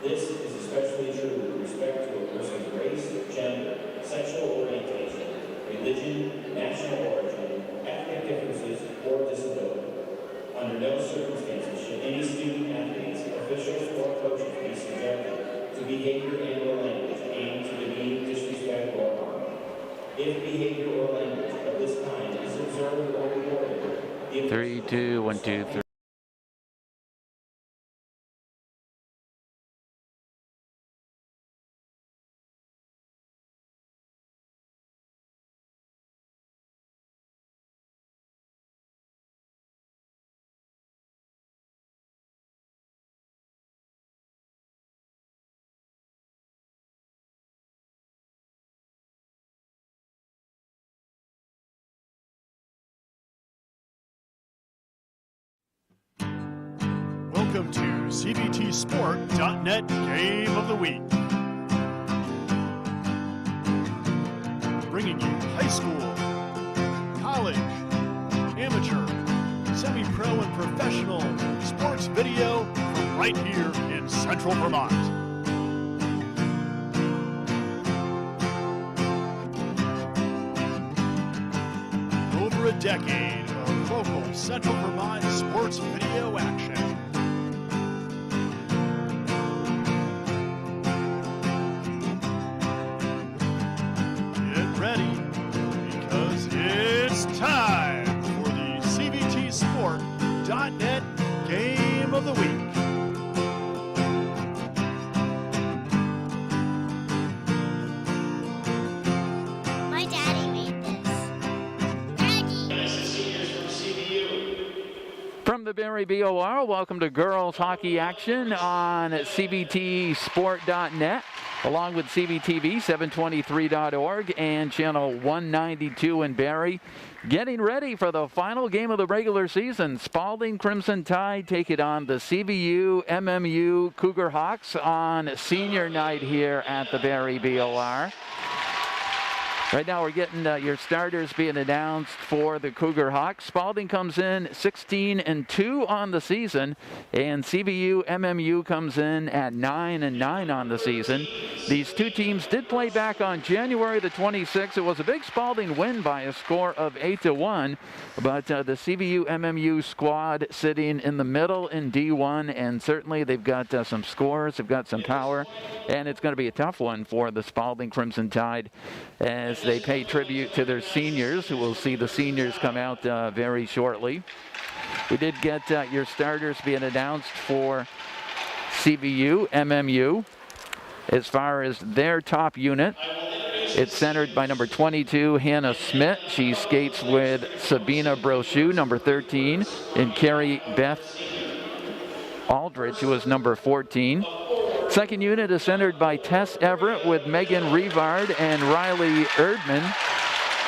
This is especially true with respect to a person's race, gender, sexual orientation, religion, national origin, ethnic differences, or disability. Under no circumstances should any student athletes, officials, or coaches be subjected to behavior and or language aimed to demean, disrespect, or harm. If behavior or language of this kind is observed or reported, 3, 2, 1, 2, 3. Welcome to CVTsport.net Game of the Week. Bringing you high school, college, amateur, semi-pro, and professional sports video from right here in Central Vermont. Over a decade of local Central Vermont sports video action. Get ready, because it's time for the CVTsport.net Game of the Week. My daddy made this. Daddy! seniors from CVU. From the Barry BOR, welcome to girls hockey action on CVTsport.net, along with CVTV 723.org and channel 192 in Barry. Getting ready for the final game of the regular season. Spaulding Crimson Tide take it on the CVU MMU Cougar Hawks on senior night here at the Barry BOR. Right now we're getting your starters being announced for the Cougar Hawks. Spaulding comes in 16-2 on the season, and CVU MMU comes in at 9-9 on the season. These two teams did play back on January the 26th. It was a big Spaulding win by a score of 8-1, but the CVU MMU squad sitting in the middle in D1, and certainly they've got some scores, they've got some power, and it's going to be a tough one for the Spaulding Crimson Tide as they pay tribute to their seniors, who will see the seniors come out very shortly. We did get your starters being announced for CVU, MMU. As far as their top unit, it's centered by number 22, Hannah Smith. She skates with Sabina Brochu, number 13, and Carrie Beth Aldridge, who is number 14. Second unit is centered by Tess Everett with Megan Rivard and Riley Erdman.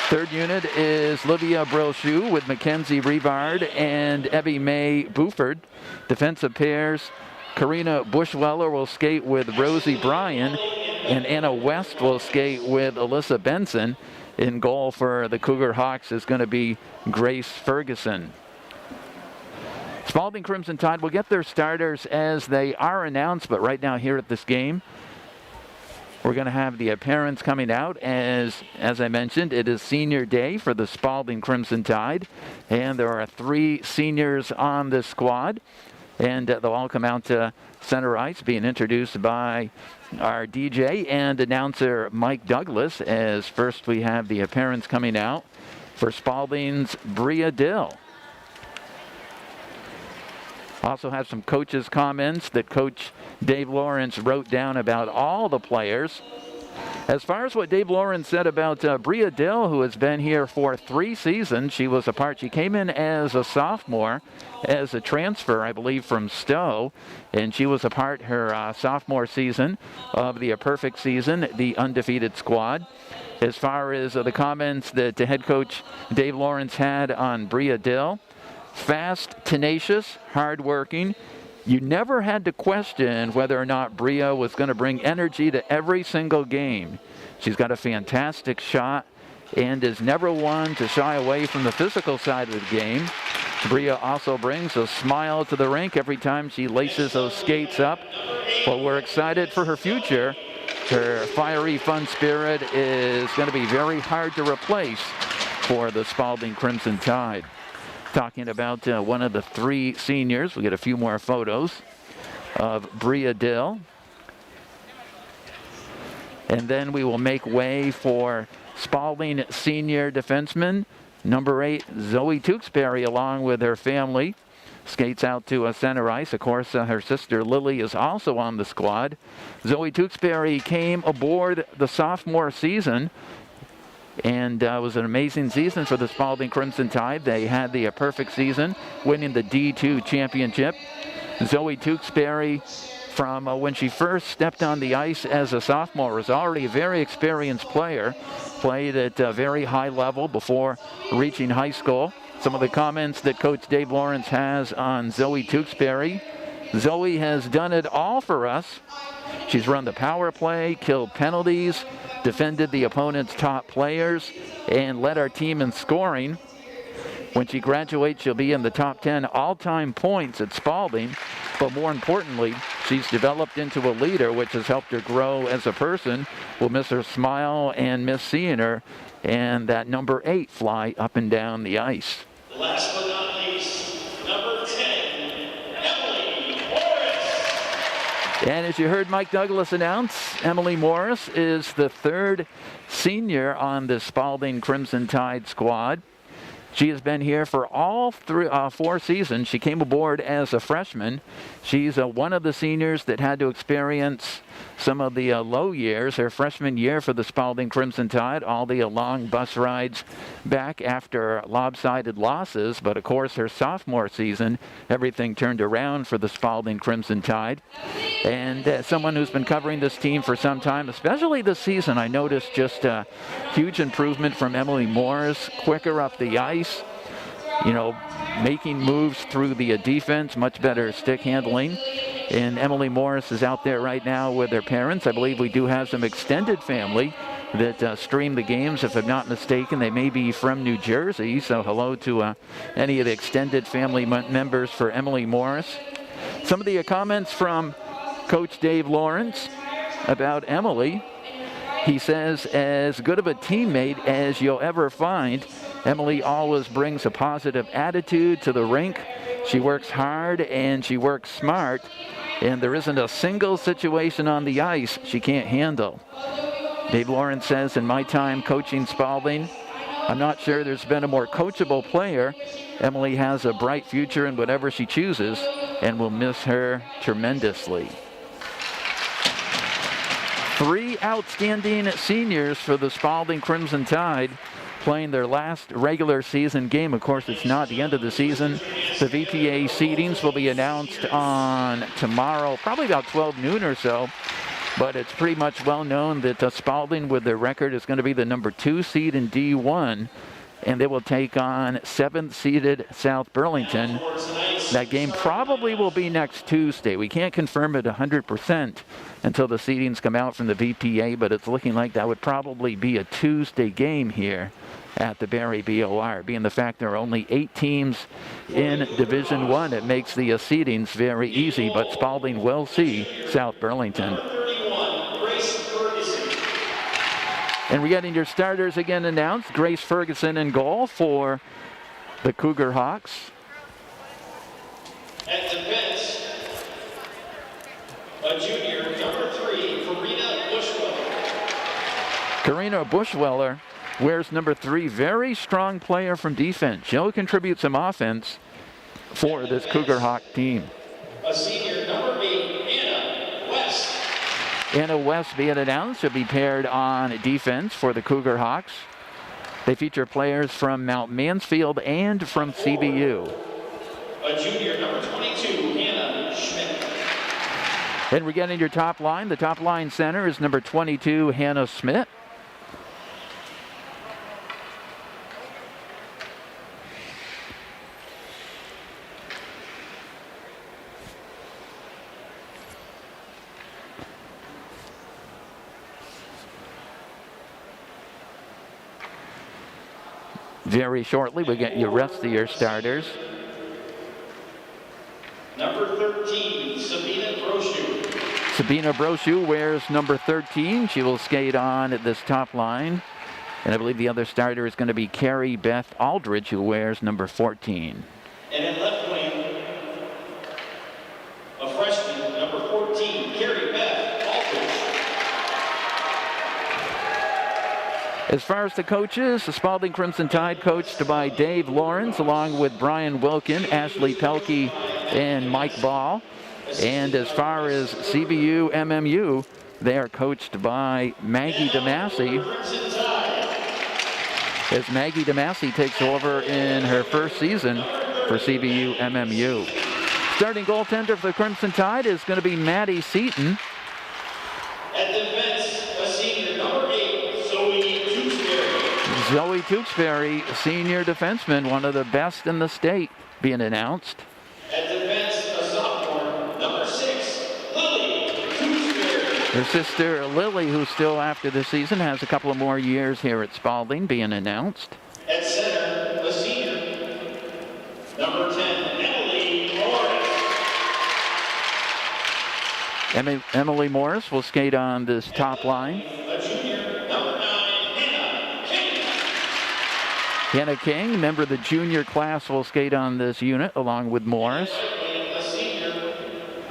Third unit is Livia Brochu with Mackenzie Rivard and Evie Mae Buford. Defensive pairs, Karina Bushweller will skate with Rosie Bryan, and Anna West will skate with Alyssa Benson. In goal for the Cougar Hawks is going to be Grace Ferguson. Spaulding Crimson Tide will get their starters as they are announced, but right now here at this game, we're going to have the parents coming out. As I mentioned, it is senior day for the Spaulding Crimson Tide, and there are 3 seniors on the squad, and they'll all come out to center ice, being introduced by our DJ and announcer Mike Douglas. As first we have the parents coming out for Spaulding's Bria Dill. Also have some coaches' comments that Coach Dave Lawrence wrote down about all the players. As far as what Dave Lawrence said about Bria Dill, who has been here for 3 seasons, she came in as a sophomore, as a transfer, I believe, from Stowe, and she was a part her sophomore season of the perfect season, the undefeated squad. As far as the comments that head coach Dave Lawrence had on Bria Dill, fast, tenacious, hardworking. You never had to question whether or not Bria was going to bring energy to every single game. She's got a fantastic shot and is never one to shy away from the physical side of the game. Bria also brings a smile to the rink every time she laces those skates up. But we're excited for her future. Her fiery, fun spirit is going to be very hard to replace for the Spaulding Crimson Tide. Talking about one of the three seniors, we get a few more photos of Bria Dill. And then we will make way for Spaulding senior defenseman, number 8, Zoe Tewksbury, along with her family. Skates out to center ice. Of course, her sister Lily is also on the squad. Zoe Tewksbury came aboard the sophomore season, and it was an amazing season for the Spaulding Crimson Tide. They had the perfect season, winning the D2 championship. Zoe Tewksbury, from when she first stepped on the ice as a sophomore, was already a very experienced player. Played at a very high level before reaching high school. Some of the comments that Coach Dave Lawrence has on Zoe Tewksbury. Zoe has done it all for us. She's run the power play, killed penalties, defended the opponent's top players, and led our team in scoring. When she graduates, she'll be in the top 10 all-time points at Spaulding. But more importantly, she's developed into a leader, which has helped her grow as a person. We'll miss her smile and miss seeing her and that number 8 fly up and down the ice. Last but not least, number 10, Emily Morris. And as you heard Mike Douglas announce, Emily Morris is the 3rd senior on the Spaulding Crimson Tide squad. She has been here for all 4 seasons. She came aboard as a freshman. She's one of the seniors that had to experience some of the low years. Her freshman year for the Spaulding Crimson Tide, all the long bus rides back after lopsided losses. But of course, her sophomore season, everything turned around for the Spaulding Crimson Tide. And as someone who's been covering this team for some time, especially this season, I noticed just a huge improvement from Emily Morris, quicker up the ice, you know, making moves through the defense, much better stick handling. And Emily Morris is out there right now with her parents. I believe we do have some extended family that stream the games, if I'm not mistaken. They may be from New Jersey, so hello to any of the extended family members for Emily Morris. Some of the comments from Coach Dave Lawrence about Emily. He says, as good of a teammate as you'll ever find, Emily always brings a positive attitude to the rink. She works hard and she works smart, and there isn't a single situation on the ice she can't handle. Dave Lawrence says, in my time coaching Spaulding, I'm not sure there's been a more coachable player. Emily has a bright future in whatever she chooses, and we'll miss her tremendously. 3 outstanding seniors for the Spaulding Crimson Tide playing their last regular season game. Of course, it's not the end of the season. The VPA seedings will be announced on tomorrow, probably about 12 noon or so. But it's pretty much well known that Spaulding, with their record, is going to be the number 2 seed in D1. And they will take on 7th seeded South Burlington. That game probably will be next Tuesday. We can't confirm it 100% until the seedings come out from the VPA, but it's looking like that would probably be a Tuesday game here at the Barry BOR. Being the fact there are only 8 teams in Division I, it makes the seedings very easy, but Spaulding will see South Burlington. And we're getting your starters again announced. Grace Ferguson in goal for the Cougar Hawks. At defense, a junior, number 3, Karina Bushweller. Karina Bushweller wears number 3. Very strong player from defense. She'll contribute some offense for this Cougar Hawk team. A senior, number 8, Anna West. Anna West being announced to be paired on defense for the Cougar Hawks. They feature players from Mount Mansfield and from CVU. A junior, number 22, Hannah Schmidt. And we're getting your top line. The top line center is number 22, Hannah Schmidt. Very shortly, we get your rest of your starters. Sabina Brochu wears number 13. She will skate on at this top line. And I believe the other starter is going to be Carrie Beth Aldridge, who wears number 14. And in left wing, a freshman, number 14, Carrie Beth Aldridge. As far as the coaches, the Spaulding Crimson Tide coached by Dave Lawrence, along with Brian Wilkin, Ashley Pelkey, and Mike Ball. And as far as CVU MMU, they are coached by Maggie DeMassey. As Maggie DeMassey takes over in her first season for CVU MMU. Starting goaltender for the Crimson Tide is going to be Maddie Seaton. At defense, a senior, number 8, Zoe Tewksbury. Zoe Tewksbury, senior defenseman, one of the best in the state, being announced. At defense, a sophomore, number 6, Lily Tewksbury. Her sister Lily, who's still after the season, has a couple of more years here at Spaulding, being announced. At center, a senior, number 10, Emily Morris. Emily Morris will skate on this top line. A junior, number 9, Hannah King. Hannah King, member of the junior class, will skate on this unit along with Morris. A senior,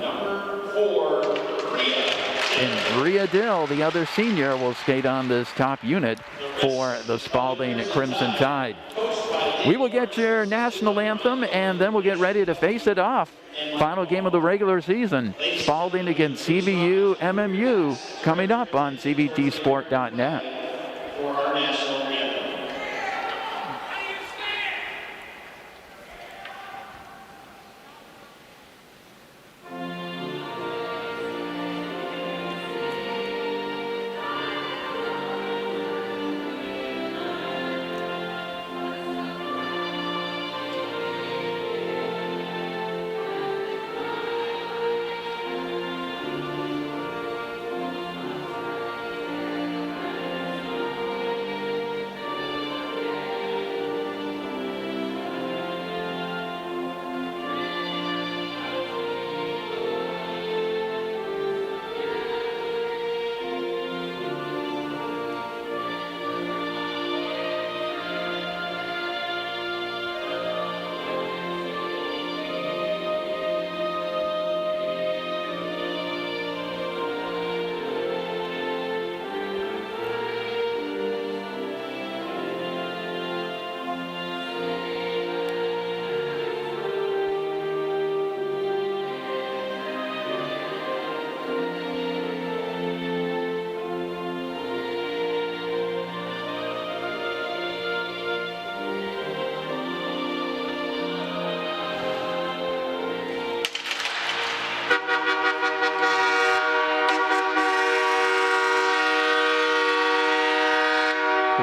number 4, Rhea. And Bria Dill, the other senior, will skate on this top unit for the Spaulding Crimson Tide. We will get your national anthem, and then we'll get ready to face it off. Final game of the regular season. Spaulding against CVU MMU coming up on cvtsport.net. For our national anthem.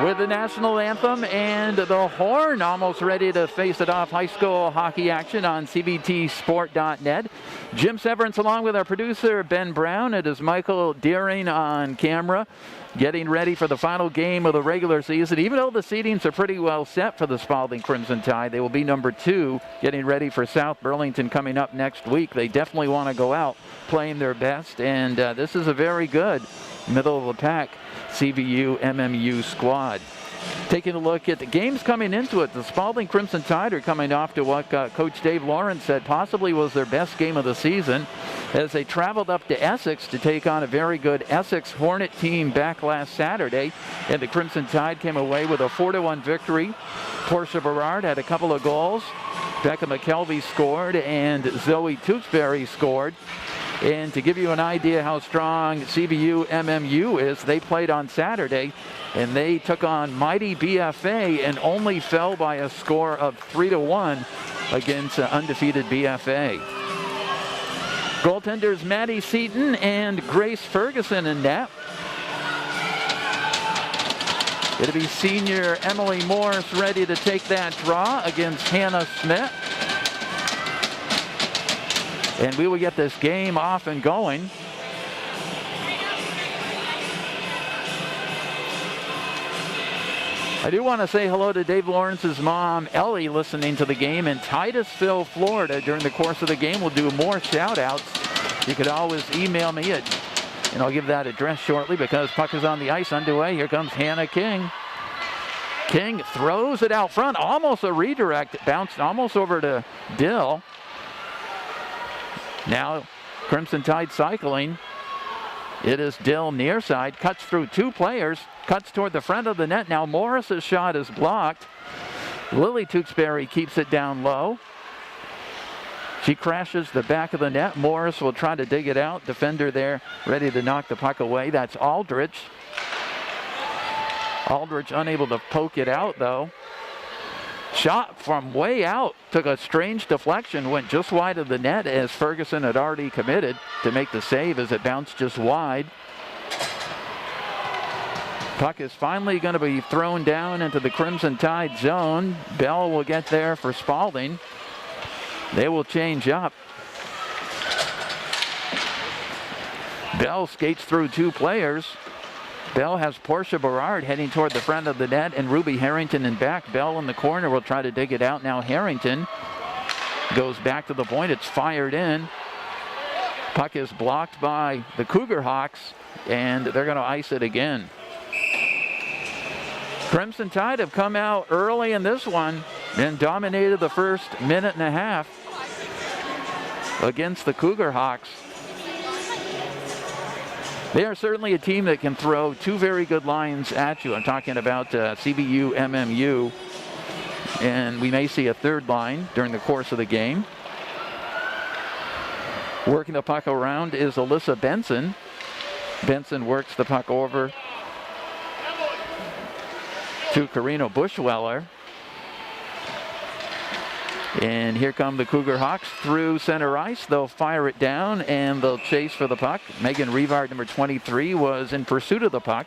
With the national anthem and the horn, almost ready to face it off high school hockey action on cvtsport.net. Jim Severance along with our producer Ben Brown. It is Michael Deering on camera, getting ready for the final game of the regular season. Even though the seedings are pretty well set for the Spaulding Crimson Tide, they will be number 2, getting ready for South Burlington coming up next week. They definitely want to go out playing their best, and this is a very good middle of the pack CVU MMU squad. Taking a look at the games coming into it, the Spaulding Crimson Tide are coming off to what Coach Dave Lawrence said possibly was their best game of the season as they traveled up to Essex to take on a very good Essex Hornet team back last Saturday, and the Crimson Tide came away with a 4-1 victory. Portia Berard had a couple of goals. Becca McKelvey scored and Zoe Tewksbury scored. And to give you an idea how strong CVU MMU is, they played on Saturday and they took on mighty BFA and only fell by a score of 3-1 against undefeated BFA. Goaltenders Maddie Seaton and Grace Ferguson in net. It'll be senior Emily Morris ready to take that draw against Hannah Smith. And we will get this game off and going. I do want to say hello to Dave Lawrence's mom, Ellie, listening to the game in Titusville, Florida. During the course of the game, we'll do more shout-outs You could always email me and I'll give that address shortly because puck is on the ice underway. Here comes Hannah King. King throws it out front, almost a redirect. It bounced almost over to Dill. Now Crimson Tide cycling. It is Dill near side, cuts through two players, cuts toward the front of the net. Now Morris's shot is blocked. Lily Tewksbury keeps it down low. She crashes the back of the net. Morris will try to dig it out. Defender there ready to knock the puck away. That's Aldrich. Aldrich unable to poke it out though. Shot from way out. Took a strange deflection. Went just wide of the net as Ferguson had already committed to make the save as it bounced just wide. Puck is finally going to be thrown down into the Crimson Tide zone. Bell will get there for Spaulding. They will change up. Bell skates through two players. Bell has Portia Berard heading toward the front of the net and Ruby Harrington in back. Bell in the corner will try to dig it out. Now Harrington goes back to the point. It's fired in. Puck is blocked by the Cougar Hawks and they're going to ice it again. Crimson Tide have come out early in this one and dominated the first minute and a half against the Cougar Hawks. They are certainly a team that can throw two very good lines at you. I'm talking about CVU, MMU, and we may see a third line during the course of the game. Working the puck around is Alyssa Benson. Benson works the puck over to Karina Bushweller. And here come the Cougar Hawks through center ice. They'll fire it down and they'll chase for the puck. Megan Revard, number 23, was in pursuit of the puck.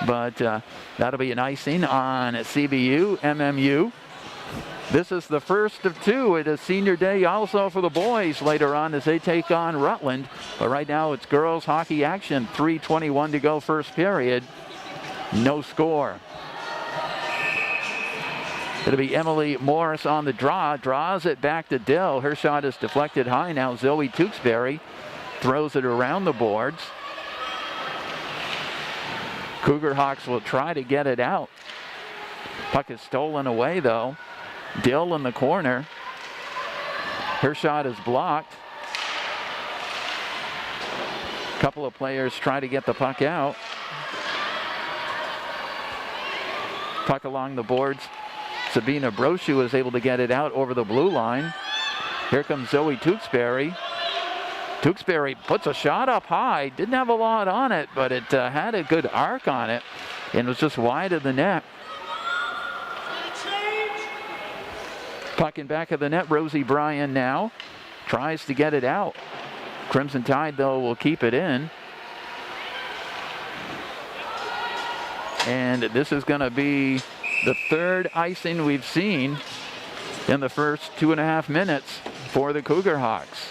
But that'll be an icing on CVU, MMU. This is the first of two. It is senior day also for the boys later on as they take on Rutland. But right now it's girls hockey action. 3:21 to go first period. No score. It'll be Emily Morris on the draw. Draws it back to Dill. Her shot is deflected high. Now Zoe Tewksbury throws it around the boards. Cougar Hawks will try to get it out. Puck is stolen away though. Dill in the corner. Her shot is blocked. A couple of players try to get the puck out. Puck along the boards. Sabina Brochu is able to get it out over the blue line. Here comes Zoe Tewksbury. Tewksbury puts a shot up high. Didn't have a lot on it, but it had a good arc on it and was just wide of the net. Puck in back of the net. Rosie Bryan now tries to get it out. Crimson Tide, though, will keep it in. And this is going to be the third icing we've seen in the first 2.5 minutes for the Cougar Hawks.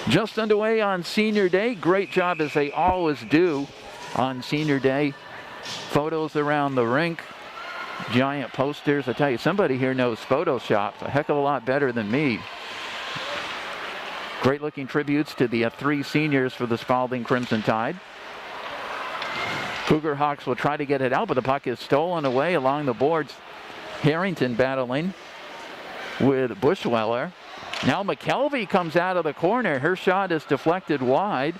Just underway on senior day. Great job as they always do on senior day. Photos around the rink. Giant posters. I tell you, somebody here knows Photoshop a heck of a lot better than me. Great looking tributes to the three seniors for the Spaulding Crimson Tide. Cougar Hawks will try to get it out, but the puck is stolen away along the boards. Harrington battling with Bushweller. Now McKelvey comes out of the corner. Her shot is deflected wide.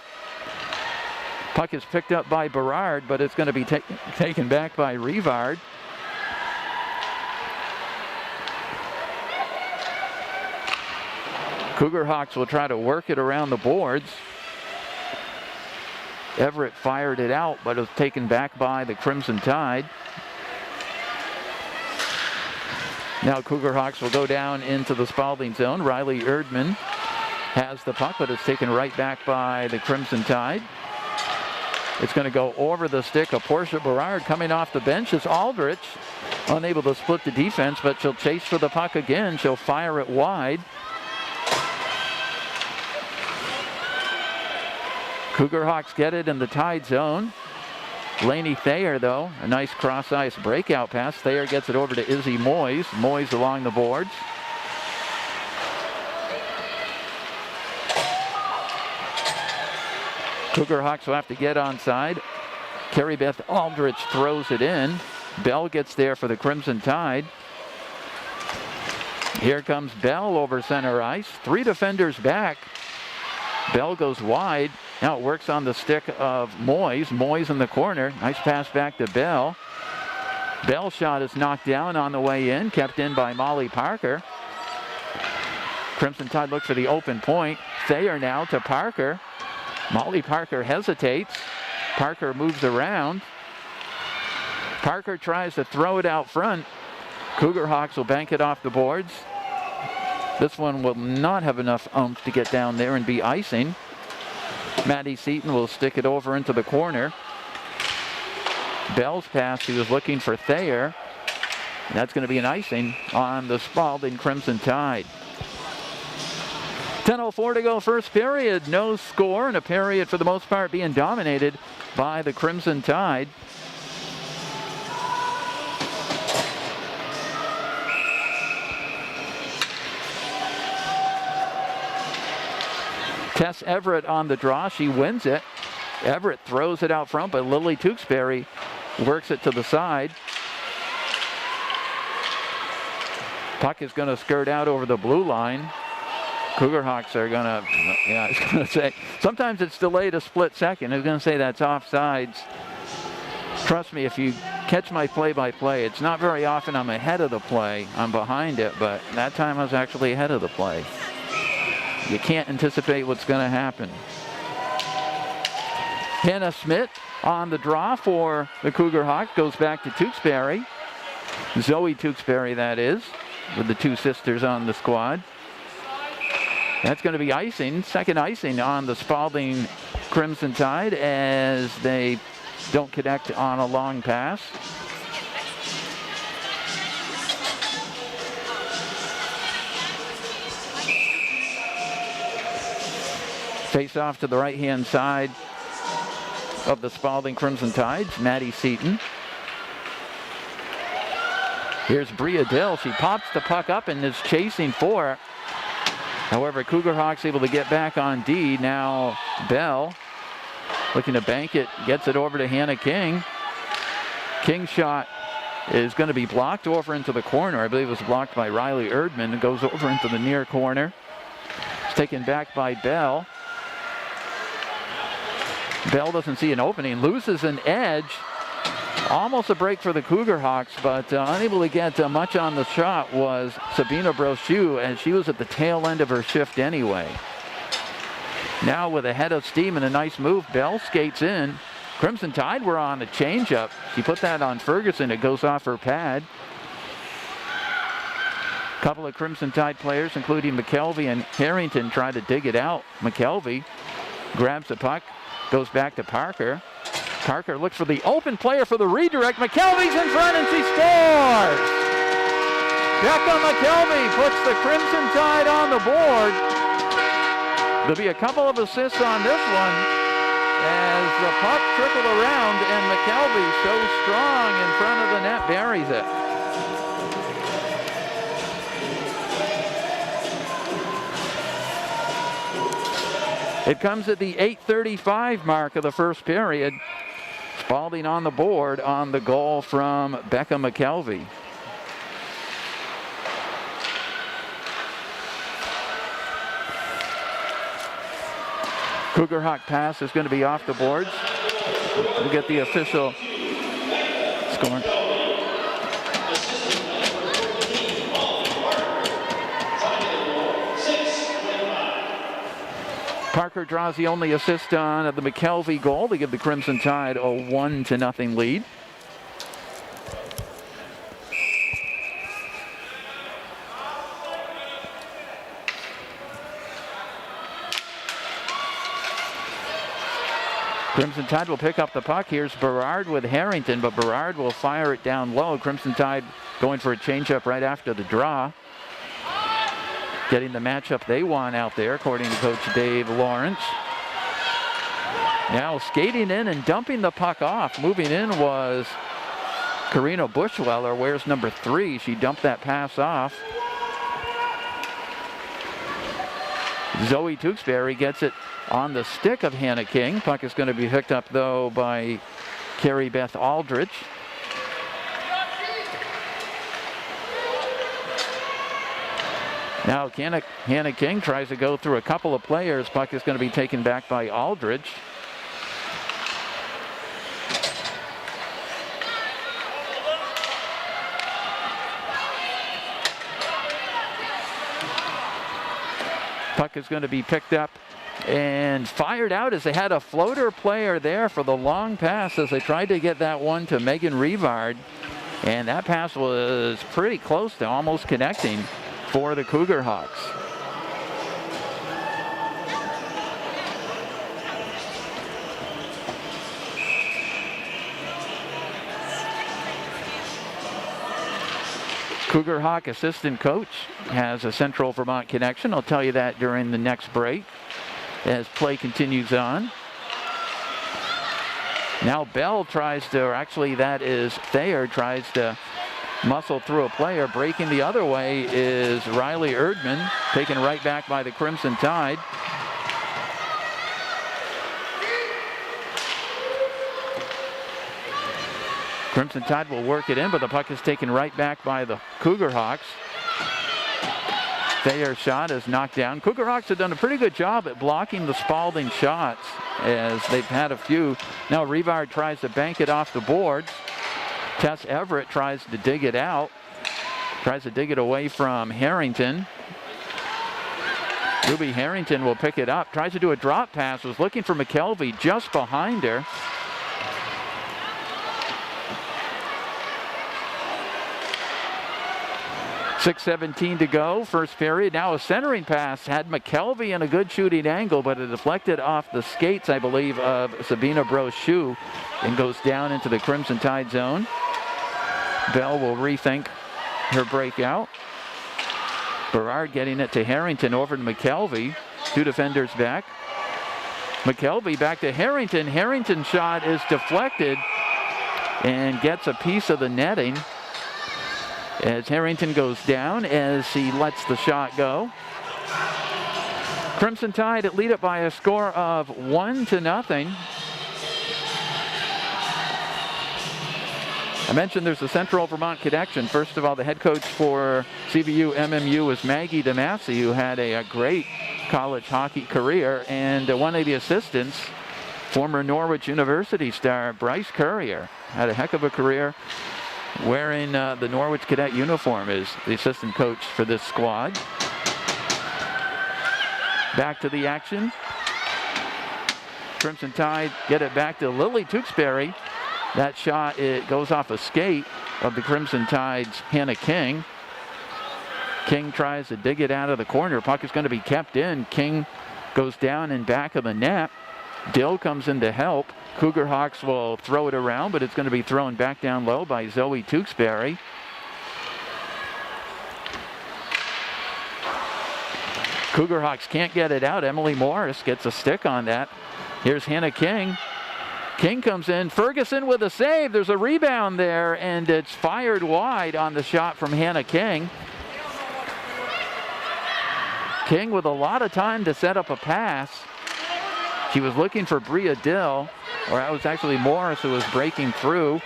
Puck is picked up by Berard, but it's going to be taken back by Revard. Cougar Hawks will try to work it around the boards. Everett fired it out, but it was taken back by the Crimson Tide. Now Cougar Hawks will go down into the Spaulding zone. Riley Erdman has the puck, but it's taken right back by the Crimson Tide. It's going to go over the stick of Portia Berard. Coming off the bench is Aldrich. Unable to split the defense, but she'll chase for the puck again. She'll fire it wide. Cougar Hawks get it in the Tide zone. Lainey Thayer, though, a nice cross-ice breakout pass. Thayer gets it over to Izzy Moyes. Moyes along the boards. Cougar Hawks will have to get onside. Carrie Beth Aldrich throws it in. Bell gets there for the Crimson Tide. Here comes Bell over center ice. 3 defenders back. Bell goes wide. Now it works on the stick of Moyes. Moyes in the corner. Nice pass back to Bell. Bell's shot is knocked down on the way in. Kept in by Molly Parker. Crimson Tide looks for the open point. Thayer now to Parker. Molly Parker hesitates. Parker moves around. Parker tries to throw it out front. Cougar Hawks will bank it off the boards. This one will not have enough oomph to get down there and be icing. Maddie Seaton will stick it over into the corner. Bell's pass, he was looking for Thayer. And that's going to be an icing on the Spaulding Crimson Tide. 10:04 to go, first period. No score, and a period for the most part being dominated by the Crimson Tide. Tess Everett on the draw. She wins it. Everett throws it out front, but Lily Tewksbury works it to the side. Puck is going to skirt out over the blue line. Cougar Hawks are going to, I was going to say, sometimes it's delayed a split second. I was going to say that's offsides. Trust me, if you catch my play-by-play, it's not very often I'm ahead of the play. I'm behind it, but that time I was actually ahead of the play. You can't anticipate what's going to happen. Hannah Smith on the draw for the Cougar Hawks goes back to Tewksbury. Zoe Tewksbury, that is, with the 2 sisters on the squad. That's going to be icing, second icing on the Spaulding Crimson Tide as they don't connect on a long pass. Face off to the right-hand side of the Spaulding Crimson Tides, Maddie Seaton. Here's Bria Dill. She pops the puck up and is chasing for it. However, Cougar Hawks able to get back on D. Now Bell looking to bank it, gets it over to Hannah King. King's shot is going to be blocked over into the corner. I believe it was blocked by Riley Erdman. It goes over into the near corner. It's taken back by Bell. Bell doesn't see an opening, loses an edge. Almost a break for the Cougar Hawks, but unable to get much on the shot was Sabina Brochu, as she was at the tail end of her shift anyway. Now with a head of steam and a nice move, Bell skates in. Crimson Tide were on a changeup. She put that on Ferguson. It goes off her pad. A couple of Crimson Tide players, including McKelvey and Harrington, try to dig it out. McKelvey grabs the puck, goes back to Parker. Parker looks for the open player for the redirect. McKelvey's in front and she scores! Becca McKelvey puts the Crimson Tide on the board. There'll be a couple of assists on this one as the puck trickled around and McKelvey, so strong in front of the net, buries it. It comes at the 8:35 mark of the first period. Spaulding on the board on the goal from Becca McKelvey. Cougar Hawk pass is going to be off the boards. We'll get the official score. Parker draws the only assist on the McKelvey goal to give the Crimson Tide a 1-0 lead. Crimson Tide will pick up the puck. Here's Berard with Harrington, but Berard will fire it down low. Crimson Tide going for a changeup right after the draw. Getting the matchup they want out there, according to Coach Dave Lawrence. Now skating in and dumping the puck off. Moving in was Karina Bushweller. Wears number 3. She dumped that pass off. Zoe Tewksbury gets it on the stick of Hannah King. Puck is going to be picked up, though, by Carrie Beth Aldrich. Now Hannah King tries to go through a couple of players. Puck is going to be taken back by Aldrich. Puck is going to be picked up and fired out as they had a floater player there for the long pass as they tried to get that one to Megan Rivard. And that pass was pretty close to almost connecting for the Cougar Hawks. Cougar Hawk assistant coach has a Central Vermont connection. I'll tell you that during the next break as play continues on. Now Bell tries to, or actually that is Thayer, tries to muscle through a player. Breaking the other way is Riley Erdman, taken right back by the Crimson Tide. Crimson Tide will work it in, but the puck is taken right back by the Cougar Hawks. Thayer's shot is knocked down. Cougar Hawks have done a pretty good job at blocking the Spaulding shots as they've had a few. Now Rivard tries to bank it off the boards. Tess Everett tries to dig it out. Tries to dig it away from Harrington. Ruby Harrington will pick it up. Tries to do a drop pass. Was looking for McKelvey just behind her. .6:17 to go, first period. Now a centering pass had McKelvey in a good shooting angle, but it deflected off the skates, I believe, of Sabina Brochu and goes down into the Crimson Tide zone. Bell will rethink her breakout. Berard getting it to Harrington, over to McKelvey. Two defenders back. McKelvey back to Harrington. Harrington's shot is deflected and gets a piece of the netting as Harrington goes down as he lets the shot go. Crimson Tide lead it by a score of 1-0. I mentioned there's a Central Vermont connection. First of all, the head coach for CVU MMU is Maggie DeMasi, who had a great college hockey career, and one of the assistants, former Norwich University star Bryce Courier, had a heck of a career wearing the Norwich Cadet uniform, is the assistant coach for this squad. Back to the action. Crimson Tide get it back to Lily Tewksbury. That shot, it goes off a skate of the Crimson Tide's Hannah King. King tries to dig it out of the corner. Puck is going to be kept in. King goes down in back of the net. Dill comes in to help. Cougar Hawks will throw it around, but it's going to be thrown back down low by Zoe Tewksbury. Cougar Hawks can't get it out. Emily Morris gets a stick on that. Here's Hannah King. King comes in. Ferguson with a save. There's a rebound there, and it's fired wide on the shot from Hannah King. King with a lot of time to set up a pass. She was looking for Bria Dill, or that was actually Morris who was breaking through.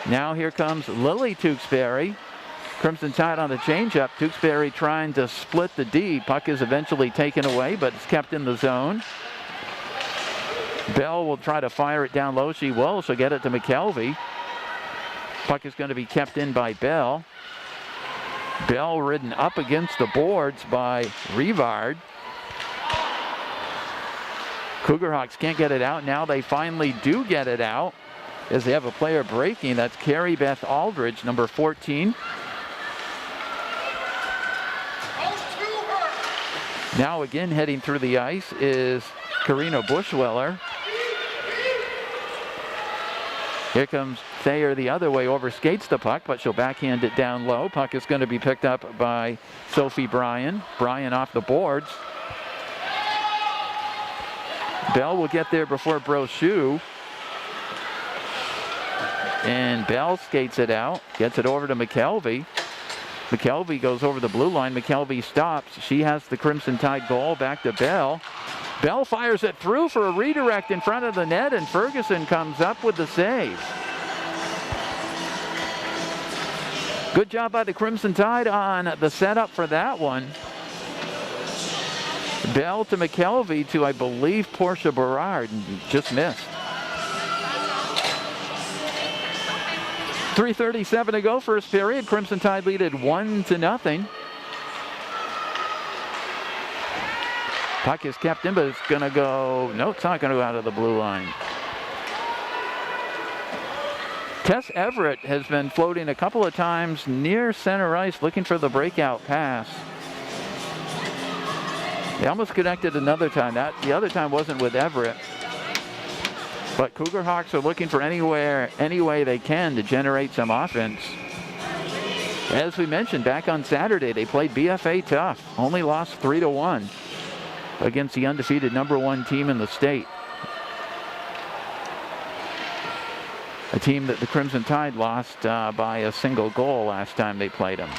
Now here comes Lily Tewksbury. Crimson Tide on the changeup. Tewksbury trying to split the D. Puck is eventually taken away, but it's kept in the zone. Bell will try to fire it down low. She will. She'll get it to McKelvey. Puck is going to be kept in by Bell. Bell ridden up against the boards by Rivard. Cougar Hawks can't get it out. Now they finally do get it out as they have a player breaking. That's Carrie Beth Aldridge, number 14. Now again heading through the ice is Karina Bushweller. Here comes Thayer the other way, overskates the puck, but she'll backhand it down low. Puck is going to be picked up by Sophie Bryan. Bryan off the boards. Bell will get there before Brochu. And Bell skates it out, gets it over to McKelvey. McKelvey goes over the blue line. McKelvey stops. She has the Crimson Tide goal. Back to Bell. Bell fires it through for a redirect in front of the net, and Ferguson comes up with the save. Good job by the Crimson Tide on the setup for that one. Bell to McKelvey to, I believe, Portia Berard. Just missed. 3:37 to go, first period. Crimson Tide leaded 1-0. Puck is kept in, but it's going to go... No, it's not going to go out of the blue line. Tess Everett has been floating a couple of times near center ice looking for the breakout pass. They almost connected another time. The other time wasn't with Everett. But Cougar Hawks are looking for any way they can to generate some offense. As we mentioned, back on Saturday, they played BFA tough. Only lost 3-1 against the undefeated #1 team in the state. A team that the Crimson Tide lost by a single goal last time they played them.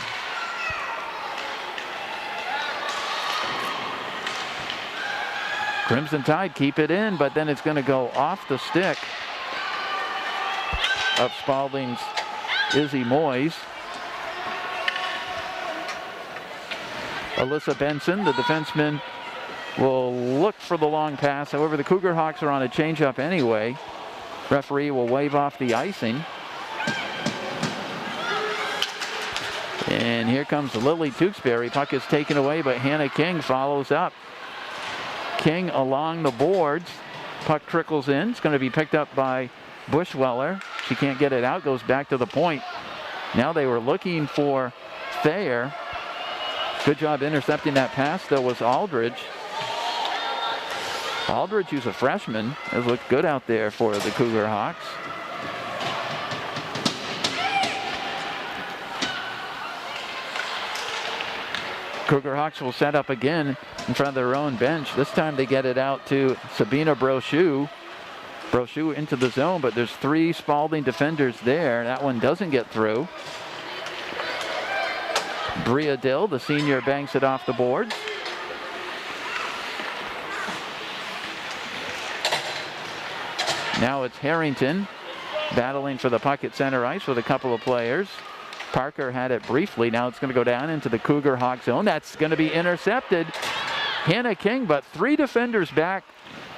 Crimson Tide keep it in, but then it's going to go off the stick of Spaulding's Izzy Moyes. Alyssa Benson, the defenseman, will look for the long pass. However, the Cougar Hawks are on a changeup anyway. Referee will wave off the icing. And here comes Lily Tewksbury. Puck is taken away, but Hannah King follows up. King along the boards. Puck trickles in. It's going to be picked up by Bushweller. She can't get it out. Goes back to the point. Now they were looking for Thayer. Good job intercepting that pass, though, was Aldridge. Aldridge, who's a freshman, has looked good out there for the Cougar Hawks. Cougar Hawks will set up again in front of their own bench. This time they get it out to Sabina Brochu. Brochu into the zone, but there's 3 Spaulding defenders there. That one doesn't get through. Bria Dill, the senior, banks it off the boards. Now it's Harrington battling for the puck at center ice with a couple of players. Parker had it briefly. Now it's going to go down into the Cougar Hawk zone. That's going to be intercepted. Hannah King, but 3 defenders back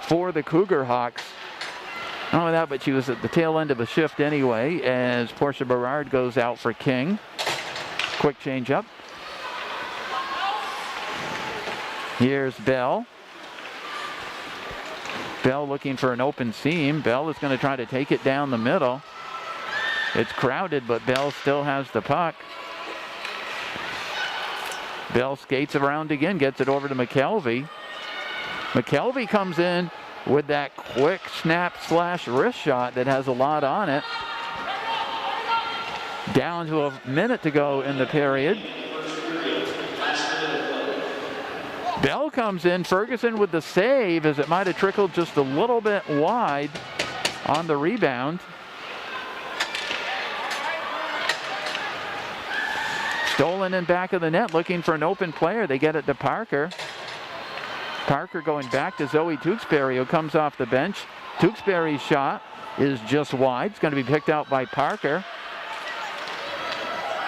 for the Cougar Hawks. Not only that, but she was at the tail end of a shift anyway as Portia Berard goes out for King. Quick change up. Here's Bell. Bell looking for an open seam. Bell is going to try to take it down the middle. It's crowded, but Bell still has the puck. Bell skates around again, gets it over to McKelvey. McKelvey comes in with that quick snap/wrist shot that has a lot on it. Down to a minute to go in the period. Bell comes in. Ferguson with the save as it might have trickled just a little bit wide on the rebound. Stolen in back of the net, looking for an open player. They get it to Parker. Parker going back to Zoe Tewksbury, who comes off the bench. Tewksbury's shot is just wide. It's going to be picked out by Parker.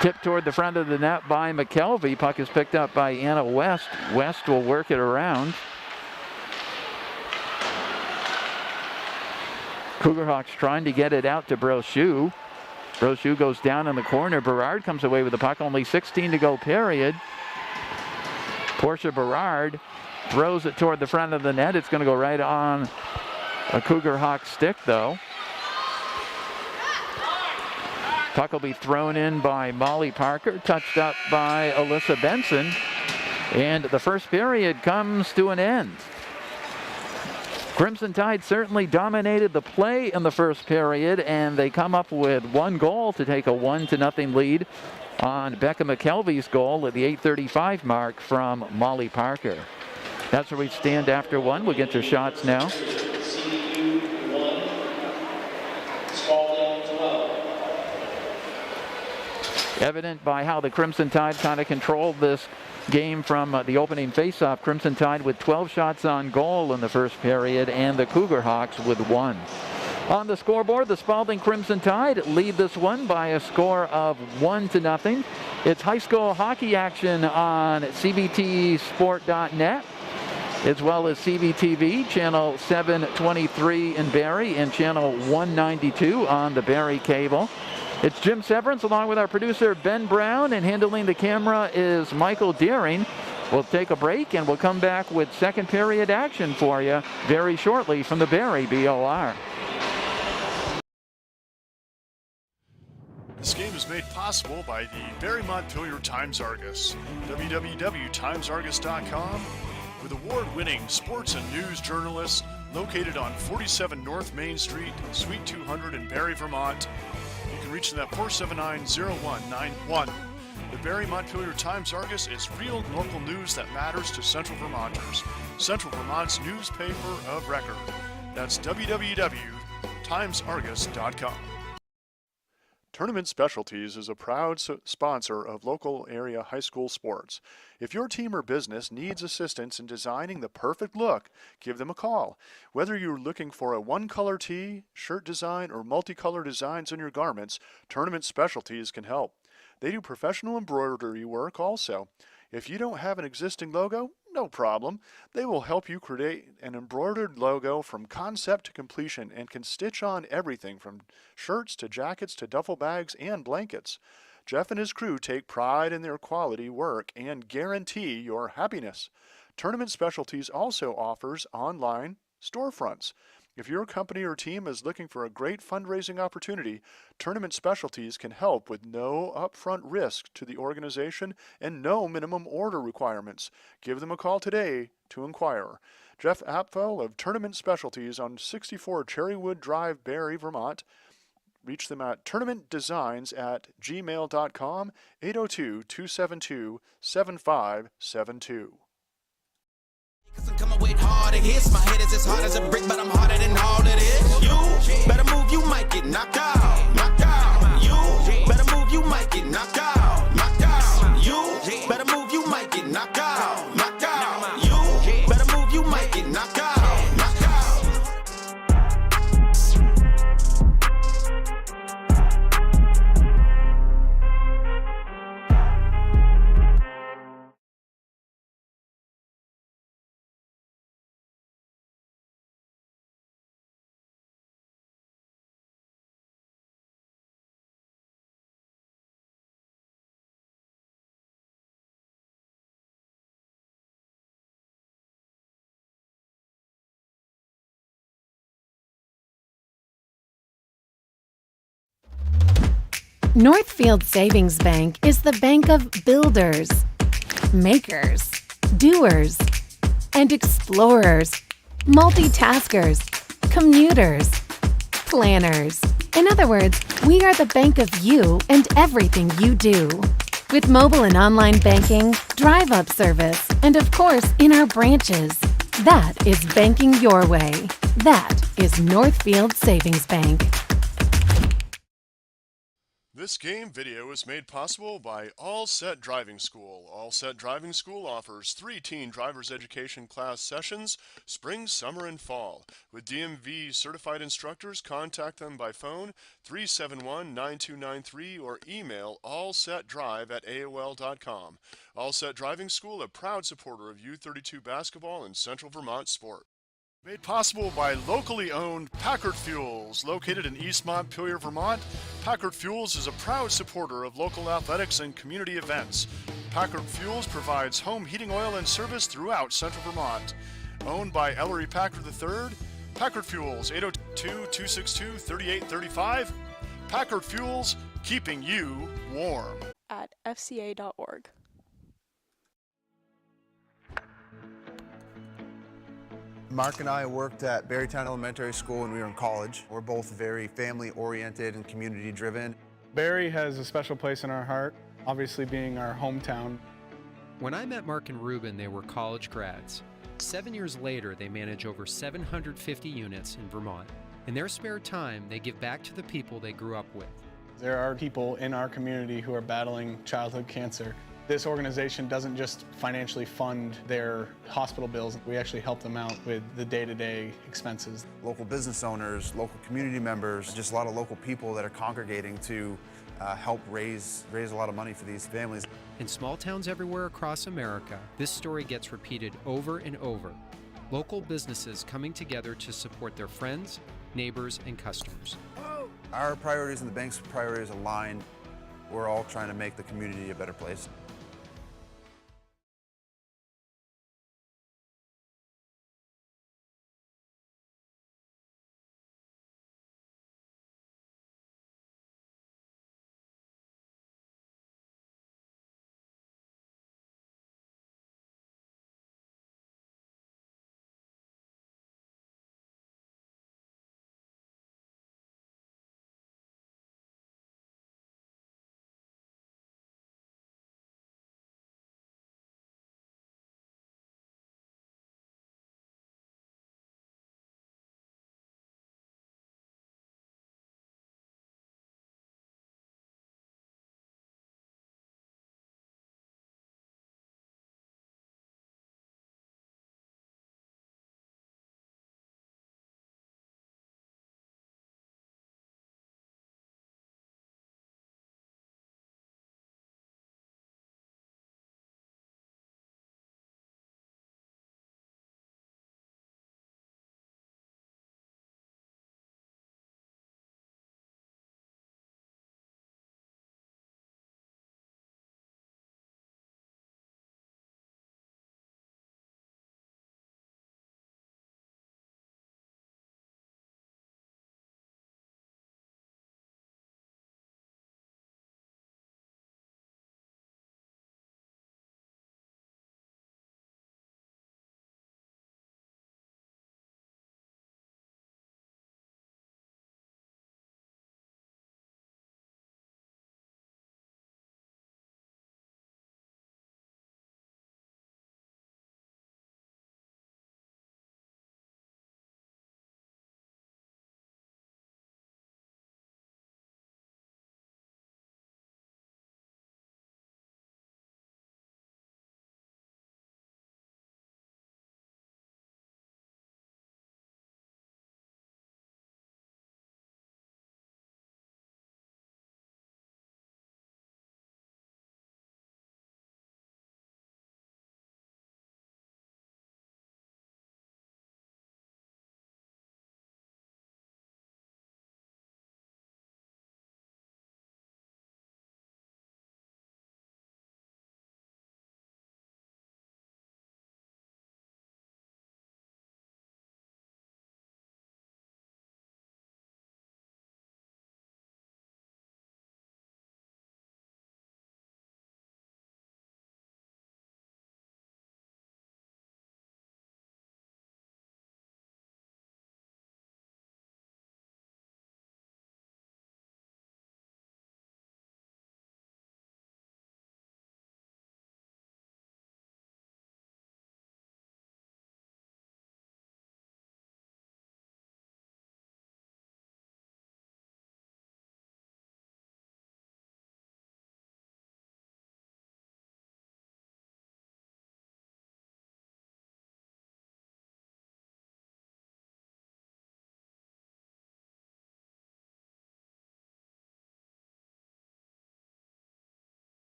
Tipped toward the front of the net by McKelvey. Puck is picked up by Anna West. West will work it around. Cougar Hawks trying to get it out to Brochu. Brochu goes down in the corner. Berard comes away with the puck. Only 16 to go, period. Portia Berard throws it toward the front of the net. It's going to go right on a Cougar Hawk stick, though. Puck will be thrown in by Molly Parker, touched up by Alyssa Benson. And the first period comes to an end. Crimson Tide certainly dominated the play in the first period, and they come up with 1 goal to take a 1-0 lead on Becca McKelvey's goal at the 8:35 mark from Molly Parker. That's where we stand after 1. We'll get to shots now. CVU 1, Spaulding 12. Evident by how the Crimson Tide kind of controlled this game from the opening faceoff. Crimson Tide with 12 shots on goal in the first period, and the Cougar Hawks with 1. On the scoreboard, the Spaulding Crimson Tide lead this one by a score of 1-0. It's high school hockey action on cvtsport.net, as well as CVTV, channel 723 in Barrie and channel 192 on the Barrie cable. It's Jim Severance along with our producer Ben Brown, and handling the camera is Michael Deering. We'll take a break and we'll come back with second period action for you very shortly from the Barrie BOR. This game is made possible by the Barrie Montpelier Times-Argus, www.timesargus.com, with award-winning sports and news journalists located on 47 North Main Street, Suite 200 in Barrie, Vermont. You can reach them at 479-0191. The Barrie Montpelier Times-Argus is real local news that matters to Central Vermonters. Central Vermont's newspaper of record. That's www.timesargus.com. Tournament Specialties is a proud sponsor of local area high school sports. If your team or business needs assistance in designing the perfect look, give them a call. Whether you're looking for a one-color tee, shirt design, or multicolor designs on your garments, Tournament Specialties can help. They do professional embroidery work also. If you don't have an existing logo, no problem. They will help you create an embroidered logo from concept to completion and can stitch on everything from shirts to jackets to duffel bags and blankets. Jeff and his crew take pride in their quality work and guarantee your happiness. Tournament Specialties also offers online storefronts. If your company or team is looking for a great fundraising opportunity, Tournament Specialties can help with no upfront risk to the organization and no minimum order requirements. Give them a call today to inquire. Jeff Apfel of Tournament Specialties on 64 Cherrywood Drive, Barrie, Vermont. Reach them at tournamentdesigns@gmail.com, 802-272-7572. I'm coming with harder hits. My head is as hard as a brick, but I'm harder than all of this. You better move, you might get knocked out. Knocked out. You better move, you might get knocked out. Knocked out. You better move, you might get knocked out. Knocked out. You better move, you might get knocked out. Knocked out. Northfield Savings Bank is the bank of builders, makers, doers, and explorers, multitaskers, commuters, planners. In other words, we are the bank of you and everything you do. With mobile and online banking, drive-up service, and of course, in our branches. That is banking your way. That is Northfield Savings Bank. This game video is made possible by All Set Driving School. All Set Driving School offers 3 teen driver's education class sessions, spring, summer, and fall. With DMV certified instructors, contact them by phone 371-9293 or email allsetdrive@aol.com. All Set Driving School, a proud supporter of U32 basketball and Central Vermont sport. Made possible by locally owned Packard Fuels, located in East Montpelier, Vermont. Packard Fuels is a proud supporter of local athletics and community events. Packard Fuels provides home heating oil and service throughout Central Vermont. Owned by Ellery Packard III, Packard Fuels, 802-262-3835. Packard Fuels, keeping you warm. At fca.org. Mark and I worked at Barrytown Elementary School when we were in college. We're both very family-oriented and community-driven. Barrie has a special place in our heart, obviously being our hometown. When I met Mark and Ruben, they were college grads. 7 years later, they manage over 750 units in Vermont. In their spare time, they give back to the people they grew up with. There are people in our community who are battling childhood cancer. This organization doesn't just financially fund their hospital bills, we actually help them out with the day-to-day expenses. Local business owners, local community members, just a lot of local people that are congregating to help raise a lot of money for these families. In small towns everywhere across America, this story gets repeated over and over. Local businesses coming together to support their friends, neighbors, and customers. Our priorities and the bank's priorities align. We're all trying to make the community a better place.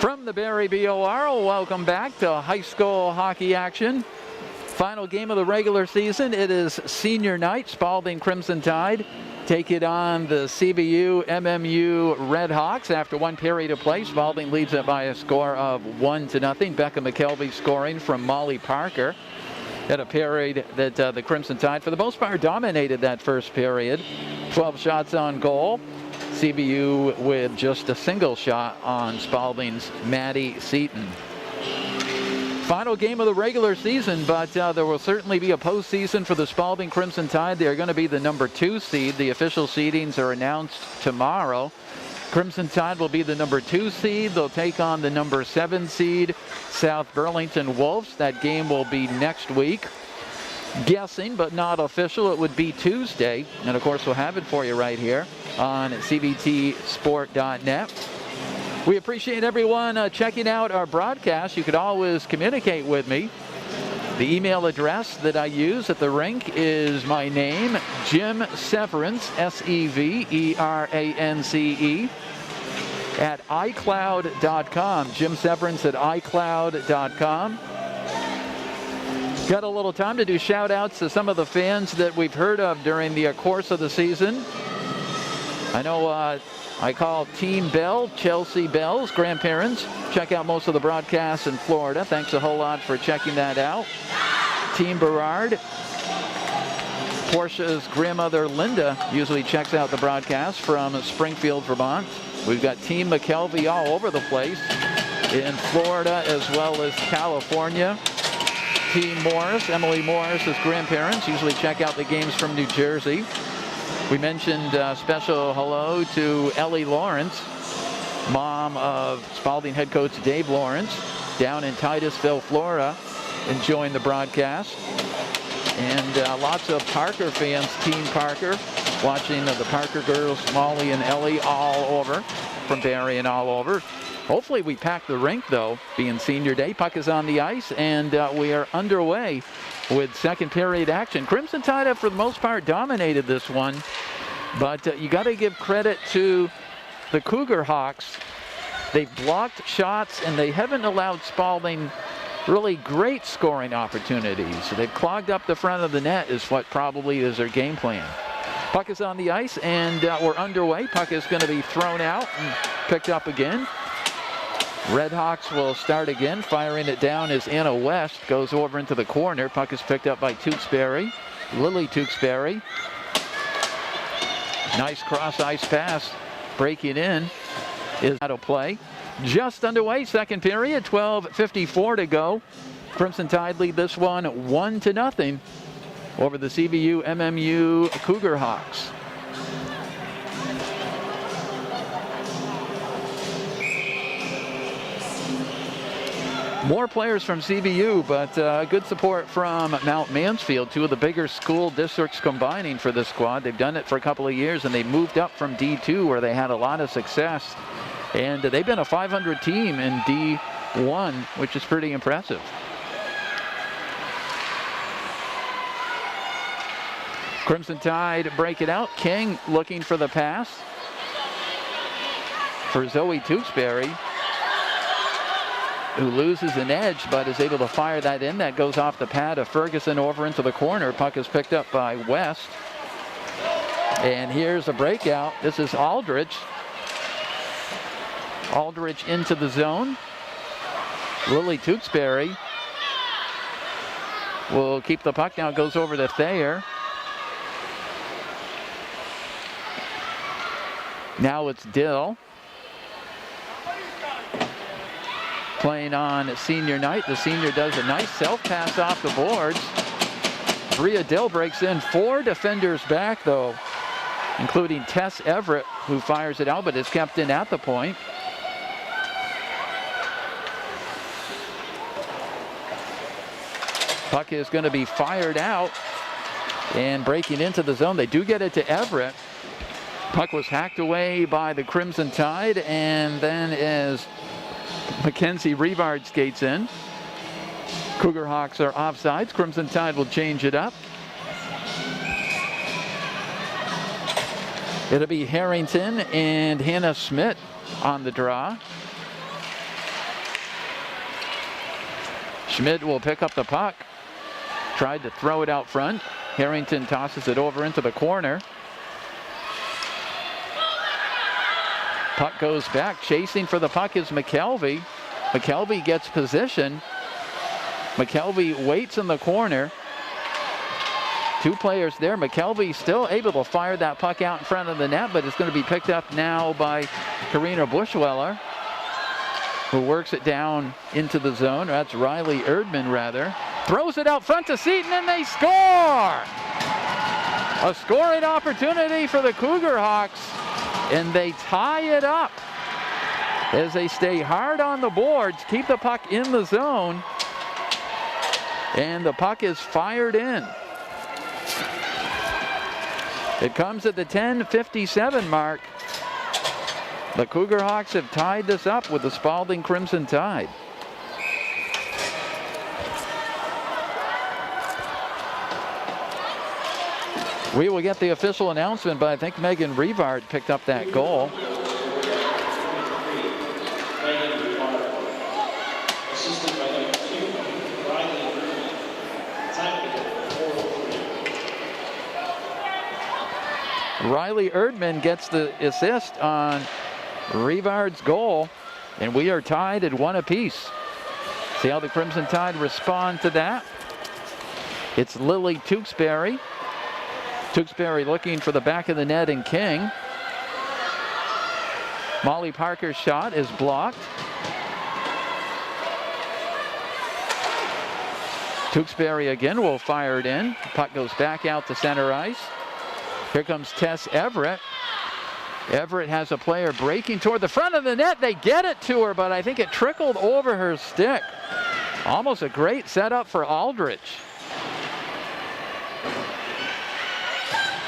From the Barry BOR, welcome back to high school hockey action. Final game of the regular season. It is senior night. Spaulding Crimson Tide take it on the CVU MMU Red Hawks. After one period of play, Spaulding leads it by a score of 1-0. Becca McKelvey scoring from Molly Parker. At a period that the Crimson Tide, for the most part, dominated that first period. 12 shots on goal. CVU with just a single shot on Spaulding's Maddie Seaton. Final game of the regular season, but there will certainly be a postseason for the Spaulding Crimson Tide. They are going to be the number 2 seed. The official seedings are announced tomorrow. Crimson Tide will be the number 2 seed. They'll take on the number 7 seed, South Burlington Wolves. That game will be next week. Guessing, but not official, it would be Tuesday. And of course, we'll have it for you right here on cvtsport.net. We appreciate everyone checking out our broadcast. You could always communicate with me. The email address that I use at the rink is my name, Jim Severance, Severance, at iCloud.com. Jim Severance at iCloud.com. Got a little time to do shout outs to some of the fans that we've heard of during the course of the season. I know I call Team Bell, Chelsea Bell's grandparents. Check out most of the broadcasts in Florida. Thanks a whole lot for checking that out. Team Berard. Portia's grandmother, Linda, usually checks out the broadcast from Springfield, Vermont. We've got Team McKelvey all over the place in Florida as well as California. Team Morris, Emily Morris's grandparents, usually check out the games from New Jersey. We mentioned special hello to Ellie Lawrence, mom of Spaulding head coach Dave Lawrence, down in Titusville, Florida, enjoying the broadcast. And lots of Parker fans, Team Parker, watching the Parker girls, Molly and Ellie, all over, from Barry and all over. Hopefully we pack the rink, though, being senior day. Puck is on the ice, and we are underway with second period action. Crimson Tide have, for the most part, dominated this one. But you got to give credit to the Cougar Hawks. They've blocked shots, and they haven't allowed Spaulding really great scoring opportunities. They've clogged up the front of the net is what probably is their game plan. Puck is on the ice, and we're underway. Puck is going to be thrown out and picked up again. Red Hawks will start again. Firing it down as Anna West goes over into the corner. Puck is picked up by Tewksbury. Lily Tewksbury. Nice cross-ice pass. Breaking in is out of play. Just underway, second period, 12:54 to go. Crimson Tide lead this one 1-0 over the CVU MMU Cougar Hawks. More players from CVU, but good support from Mount Mansfield, two of the bigger school districts combining for this squad. They've done it for a couple of years, and they moved up from D2 where they had a lot of success. And they've been a 500 team in D1, which is pretty impressive. Crimson Tide break it out. King looking for the pass for Zoe Tewksbury, who loses an edge but is able to fire that in. That goes off the pad of Ferguson over into the corner. Puck is picked up by West. And here's a breakout. This is Aldrich. Aldrich into the zone. Lily Tewksbury will keep the puck. Now it goes over to Thayer. Now it's Dill. Playing on senior night. The senior does a nice self-pass off the boards. Bria Dill breaks in. 4 defenders back, though, including Tess Everett, who fires it out, but is kept in at the point. Puck is going to be fired out and breaking into the zone. They do get it to Everett. Puck was hacked away by the Crimson Tide, and then as Mackenzie Rivard skates in, Cougar Hawks are offsides. Crimson Tide will change it up. It'll be Harrington and Hannah Schmidt on the draw. Schmidt will pick up the puck. Tried to throw it out front. Harrington tosses it over into the corner. Puck goes back. Chasing for the puck is McKelvey. McKelvey gets position. McKelvey waits in the corner. Two players there. McKelvey still able to fire that puck out in front of the net, but it's going to be picked up now by Karina Bushweller, who works it down into the zone. That's Riley Erdman, rather. Throws it out front to Seton, and they score! A scoring opportunity for the Cougar Hawks, and they tie it up as they stay hard on the boards, keep the puck in the zone, and the puck is fired in. It comes at the 10:57 mark. The Cougar Hawks have tied this up with the Spaulding Crimson Tide. We will get the official announcement, but I think Megan Revard picked up that goal. Riley Erdman gets the assist on Revard's goal, and we are tied at 1 apiece. See how the Crimson Tide respond to that. It's Lily Tewksbury. Tewksbury looking for the back of the net and King. Molly Parker's shot is blocked. Tewksbury again will fire it in. Puck goes back out to center ice. Here comes Tess Everett. Everett has a player breaking toward the front of the net. They get it to her, but I think it trickled over her stick. Almost a great setup for Aldrich.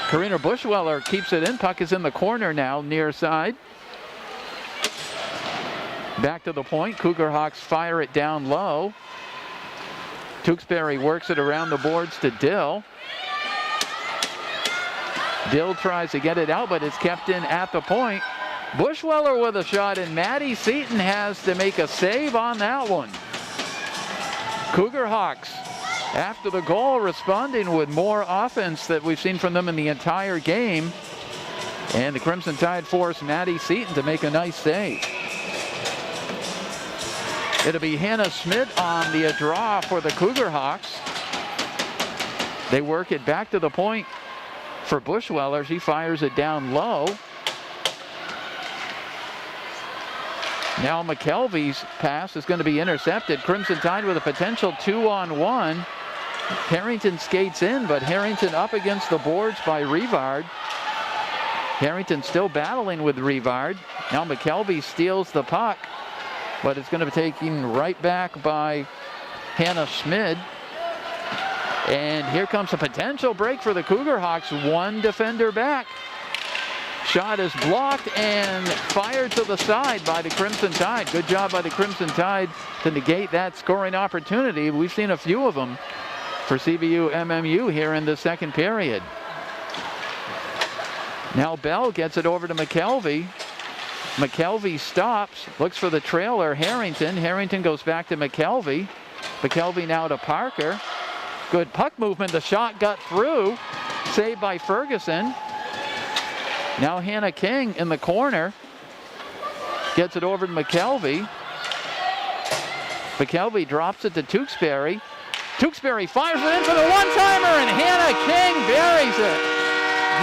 Karina Bushweller keeps it in. Puck is in the corner now, near side. Back to the point. Cougar Hawks fire it down low. Tewksbury works it around the boards to Dill. Dill tries to get it out, but it's kept in at the point. Bushweller with a shot, and Maddie Seton has to make a save on that one. Cougar Hawks, after the goal, responding with more offense that we've seen from them in the entire game. And the Crimson Tide force Maddie Seton to make a nice save. It'll be Hannah Schmidt on the draw for the Cougar Hawks. They work it back to the point for Bushweller. She fires it down low. Now McKelvey's pass is going to be intercepted. Crimson Tide with a potential 2-on-1. Harrington skates in, but Harrington up against the boards by Revard. Harrington still battling with Revard. Now McKelvey steals the puck, but it's going to be taken right back by Hannah Schmid. And here comes a potential break for the Cougar Hawks. One defender back. Shot is blocked and fired to the side by the Crimson Tide. Good job by the Crimson Tide to negate that scoring opportunity. We've seen a few of them for CVU MMU here in the second period. Now Bell gets it over to McKelvey. McKelvey stops, looks for the trailer, Harrington. Harrington goes back to McKelvey. McKelvey now to Parker. Good puck movement. The shot got through. Saved by Ferguson. Now Hannah King in the corner. Gets it over to McKelvey. McKelvey drops it to Tewksbury. Tewksbury fires it in for the one-timer, and Hannah King buries it.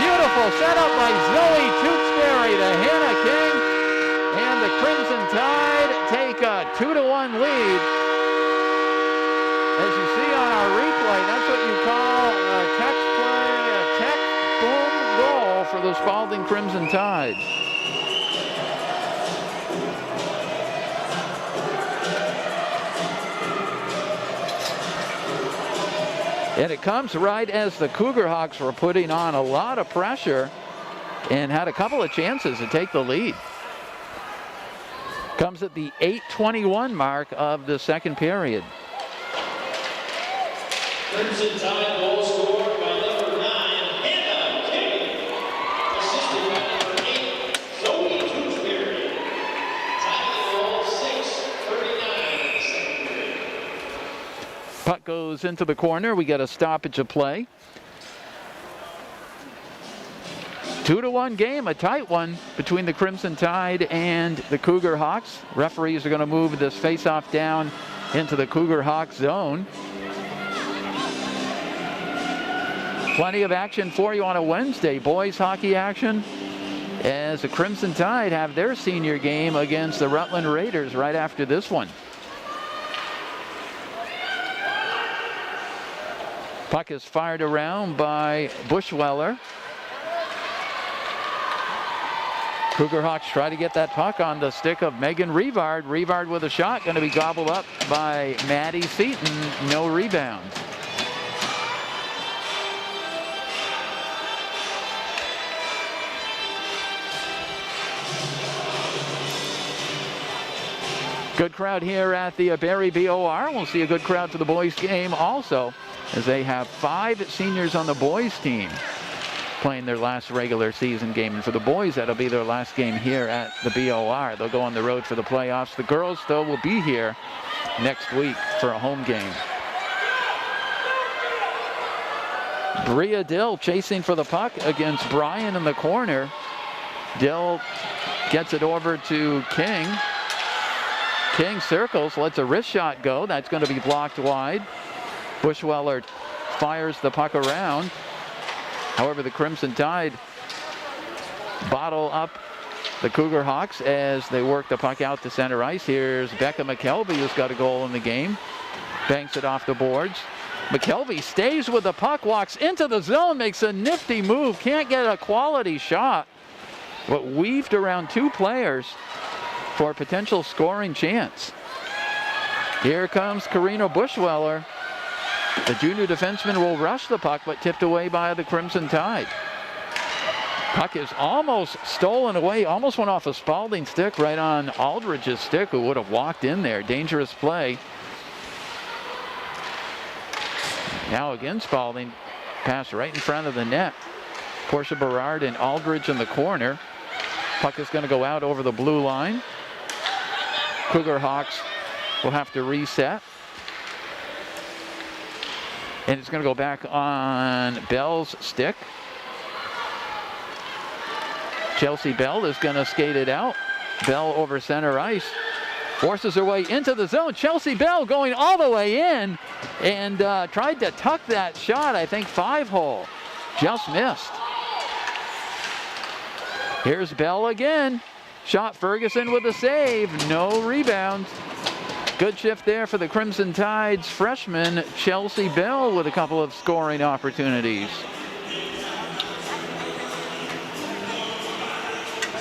Beautiful setup by Zoe Tewksbury to Hannah King. And the Crimson Tide take a 2-1 lead. As you see on our replay, that's what you call a text play, a text boom goal for the Spaulding Crimson Tide. And it comes right as the Cougar Hawks were putting on a lot of pressure and had a couple of chances to take the lead. Comes at the 8:21 mark of the second period. Crimson Tide goal scored by number 9, Hannah King. Assisted by number 8, Zoe Tewksbury. Tying goal 6:39 in the second period. Puck goes into the corner. We get a stoppage of play. 2-1 game, a tight one between the Crimson Tide and the Cougar Hawks. Referees are going to move this face-off down into the Cougar Hawks zone. Plenty of action for you on a Wednesday. Boys hockey action as the Crimson Tide have their senior game against the Rutland Raiders right after this one. Puck is fired around by Bushweller. Cougar Hawks try to get that puck on the stick of Megan Revard. Revard with a shot, going to be gobbled up by Maddie Seaton. No rebound. Good crowd here at the Barrie BOR. We'll see a good crowd for the boys game also, as they have 5 seniors on the boys team playing their last regular season game. And for the boys, that'll be their last game here at the BOR. They'll go on the road for the playoffs. The girls, though, will be here next week for a home game. Bria Dill chasing for the puck against Bryan in the corner. Dill gets it over to King. King circles, lets a wrist shot go. That's going to be blocked wide. Bushweller fires the puck around. However, the Crimson Tide bottle up the Cougar Hawks as they work the puck out to center ice. Here's Becca McKelvey, who's got a goal in the game. Banks it off the boards. McKelvey stays with the puck, walks into the zone, makes a nifty move. Can't get a quality shot, but weaved around 2 players for a potential scoring chance. Here comes Karina Bushweller. The junior defenseman will rush the puck, but tipped away by the Crimson Tide. Puck is almost stolen away, almost went off a Spaulding stick right on Aldridge's stick, who would have walked in there. Dangerous play. Now again, Spaulding, pass right in front of the net. Portia Berard and Aldridge in the corner. Puck is going to go out over the blue line. Cougar Hawks will have to reset. And it's going to go back on Bell's stick. Chelsea Bell is going to skate it out. Bell over center ice. Forces her way into the zone. Chelsea Bell going all the way in and tried to tuck that shot, I think 5-hole. Just missed. Here's Bell again. Shot Ferguson with a save. No rebound. Good shift there for the Crimson Tide's freshman, Chelsea Bell, with a couple of scoring opportunities.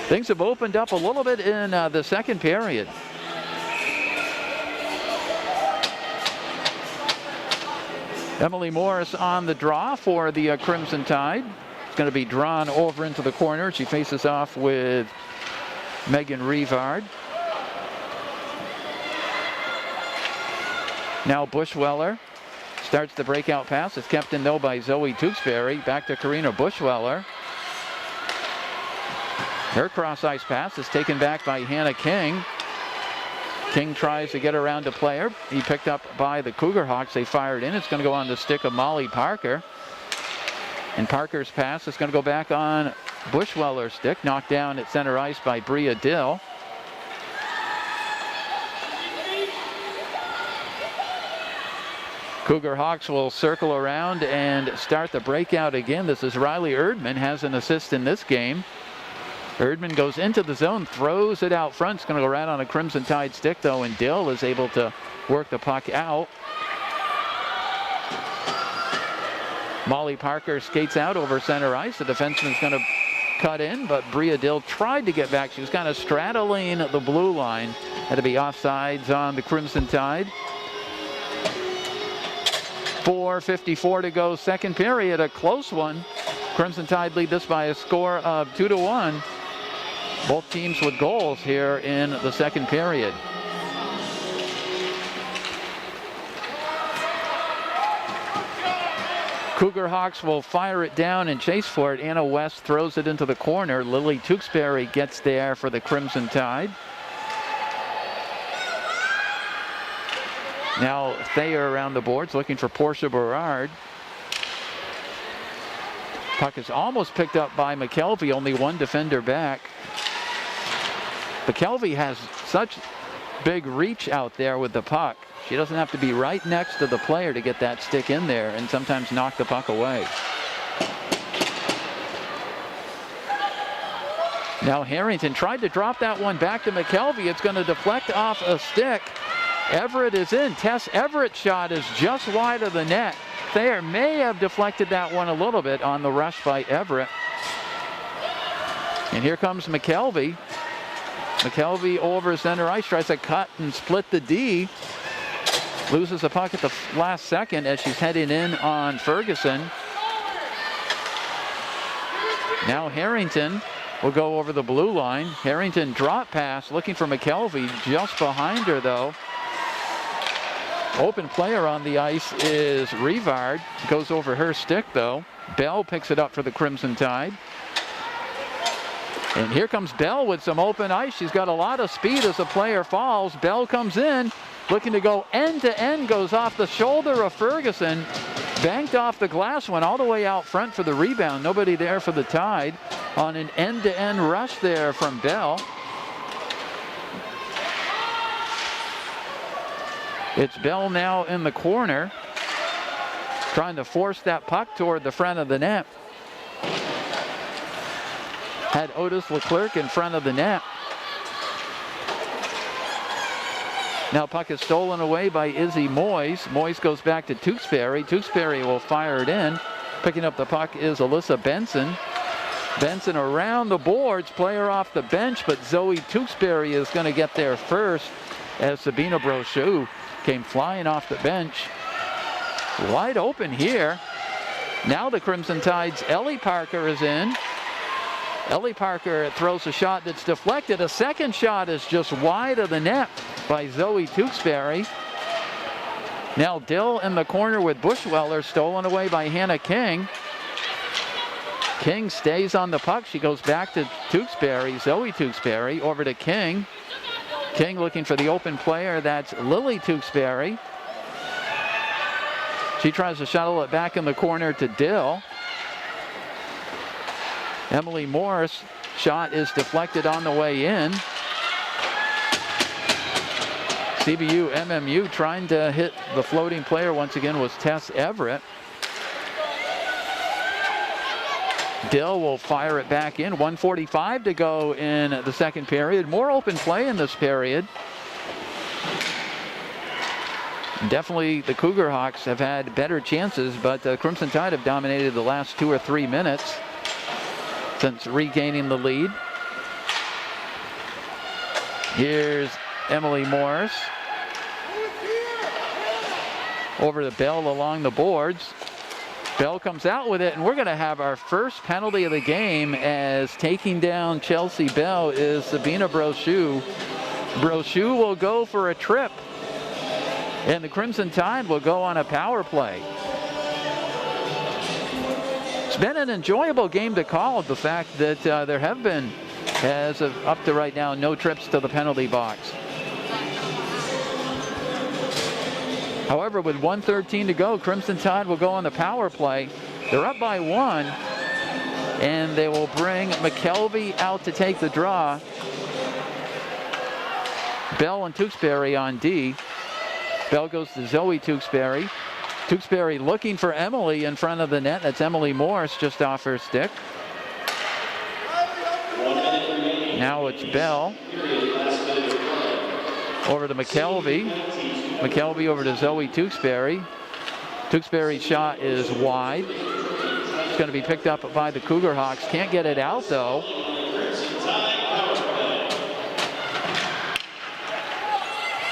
Things have opened up a little bit in the second period. Emily Morris on the draw for the Crimson Tide. It's going to be drawn over into the corner. She faces off with Megan Revard. Now Bushweller starts the breakout pass. It's kept in though by Zoe Tewksbury. Back to Karina Bushweller. Her cross-ice pass is taken back by Hannah King. King tries to get around a player. He picked up by the Cougar Hawks. They fired in. It's going to go on the stick of Molly Parker. And Parker's pass is going to go back on Bushweller's stick. Knocked down at center ice by Bria Dill. Cougar Hawks will circle around and start the breakout again. This is Riley Erdman, has an assist in this game. Erdman goes into the zone, throws it out front. It's going to go right on a Crimson Tide stick, though, and Dill is able to work the puck out. Molly Parker skates out over center ice. The defenseman's going to cut in, but Bria Dill tried to get back. She was kind of straddling the blue line. Had to be offsides on the Crimson Tide. 4:54 to go, second period, a close one. Crimson Tide lead this by a score of 2-1. Both teams with goals here in the second period. Cougar Hawks will fire it down and chase for it. Anna West throws it into the corner. Lily Tewksbury gets there for the Crimson Tide. Now Thayer around the boards looking for Portia Berard. Puck is almost picked up by McKelvey, only one defender back. McKelvey has such big reach out there with the puck. She doesn't have to be right next to the player to get that stick in there and sometimes knock the puck away. Now Harrington tried to drop that one back to McKelvey. It's going to deflect off a stick. Everett is in. Tess Everett's shot is just wide of the net. Thayer may have deflected that one a little bit on the rush by Everett. And here comes McKelvey. McKelvey over center ice, tries to cut and split the D. Loses the puck at the last second as she's heading in on Ferguson. Now Harrington will go over the blue line. Harrington drop pass looking for McKelvey, just behind her though. Open player on the ice is Rivard. Goes over her stick though. Bell picks it up for the Crimson Tide. And here comes Bell with some open ice. She's got a lot of speed as the player falls. Bell comes in, looking to go end to end, goes off the shoulder of Ferguson. Banked off the glass, went all the way out front for the rebound. Nobody there for the Tide on an end-to-end rush there from Bell. It's Bell now in the corner, trying to force that puck toward the front of the net. Had Otis Leclerc in front of the net. Now puck is stolen away by Izzy Moyes. Moyes goes back to Tewksbury. Tewksbury will fire it in. Picking up the puck is Alyssa Benson. Benson around the boards, player off the bench, but Zoe Tewksbury is going to get there first as Sabina Brochu came flying off the bench. Wide open here. Now the Crimson Tide's Ellie Parker is in. Ellie Parker throws a shot that's deflected. A second shot is just wide of the net by Zoe Tewksbury. Now Dill in the corner with Bushweller, stolen away by Hannah King. King stays on the puck. She goes back to Tewksbury, Zoe Tewksbury, over to King. King looking for the open player, that's Lily Tewksbury. She tries to shuttle it back in the corner to Dill. Emily Morris, shot is deflected on the way in. CVU MMU trying to hit the floating player once again was Tess Everett. Dill will fire it back in. 1:45 to go in the second period. More open play in this period. Definitely the Cougar Hawks have had better chances, but Crimson Tide have dominated the last 2 or 3 minutes since regaining the lead. Here's Emily Morris. Over to Bell along the boards. Bell comes out with it, and we're going to have our first penalty of the game as taking down Chelsea Bell is Sabina Brochu. Brochu will go for a trip, and the Crimson Tide will go on a power play. It's been an enjoyable game to call, the fact that there have been, as of up to right now, no trips to the penalty box. However, with 1:13 to go, Crimson Tide will go on the power play. They're up by 1, and they will bring McKelvey out to take the draw. Bell and Tewksbury on D. Bell goes to Zoe Tewksbury. Tewksbury looking for Emily in front of the net. That's Emily Morris just off her stick. Now it's Bell. Over to McKelvey. McKelvey over to Zoe Tewksbury. Tewksbury's shot is wide. It's going to be picked up by the Cougar Hawks. Can't get it out though.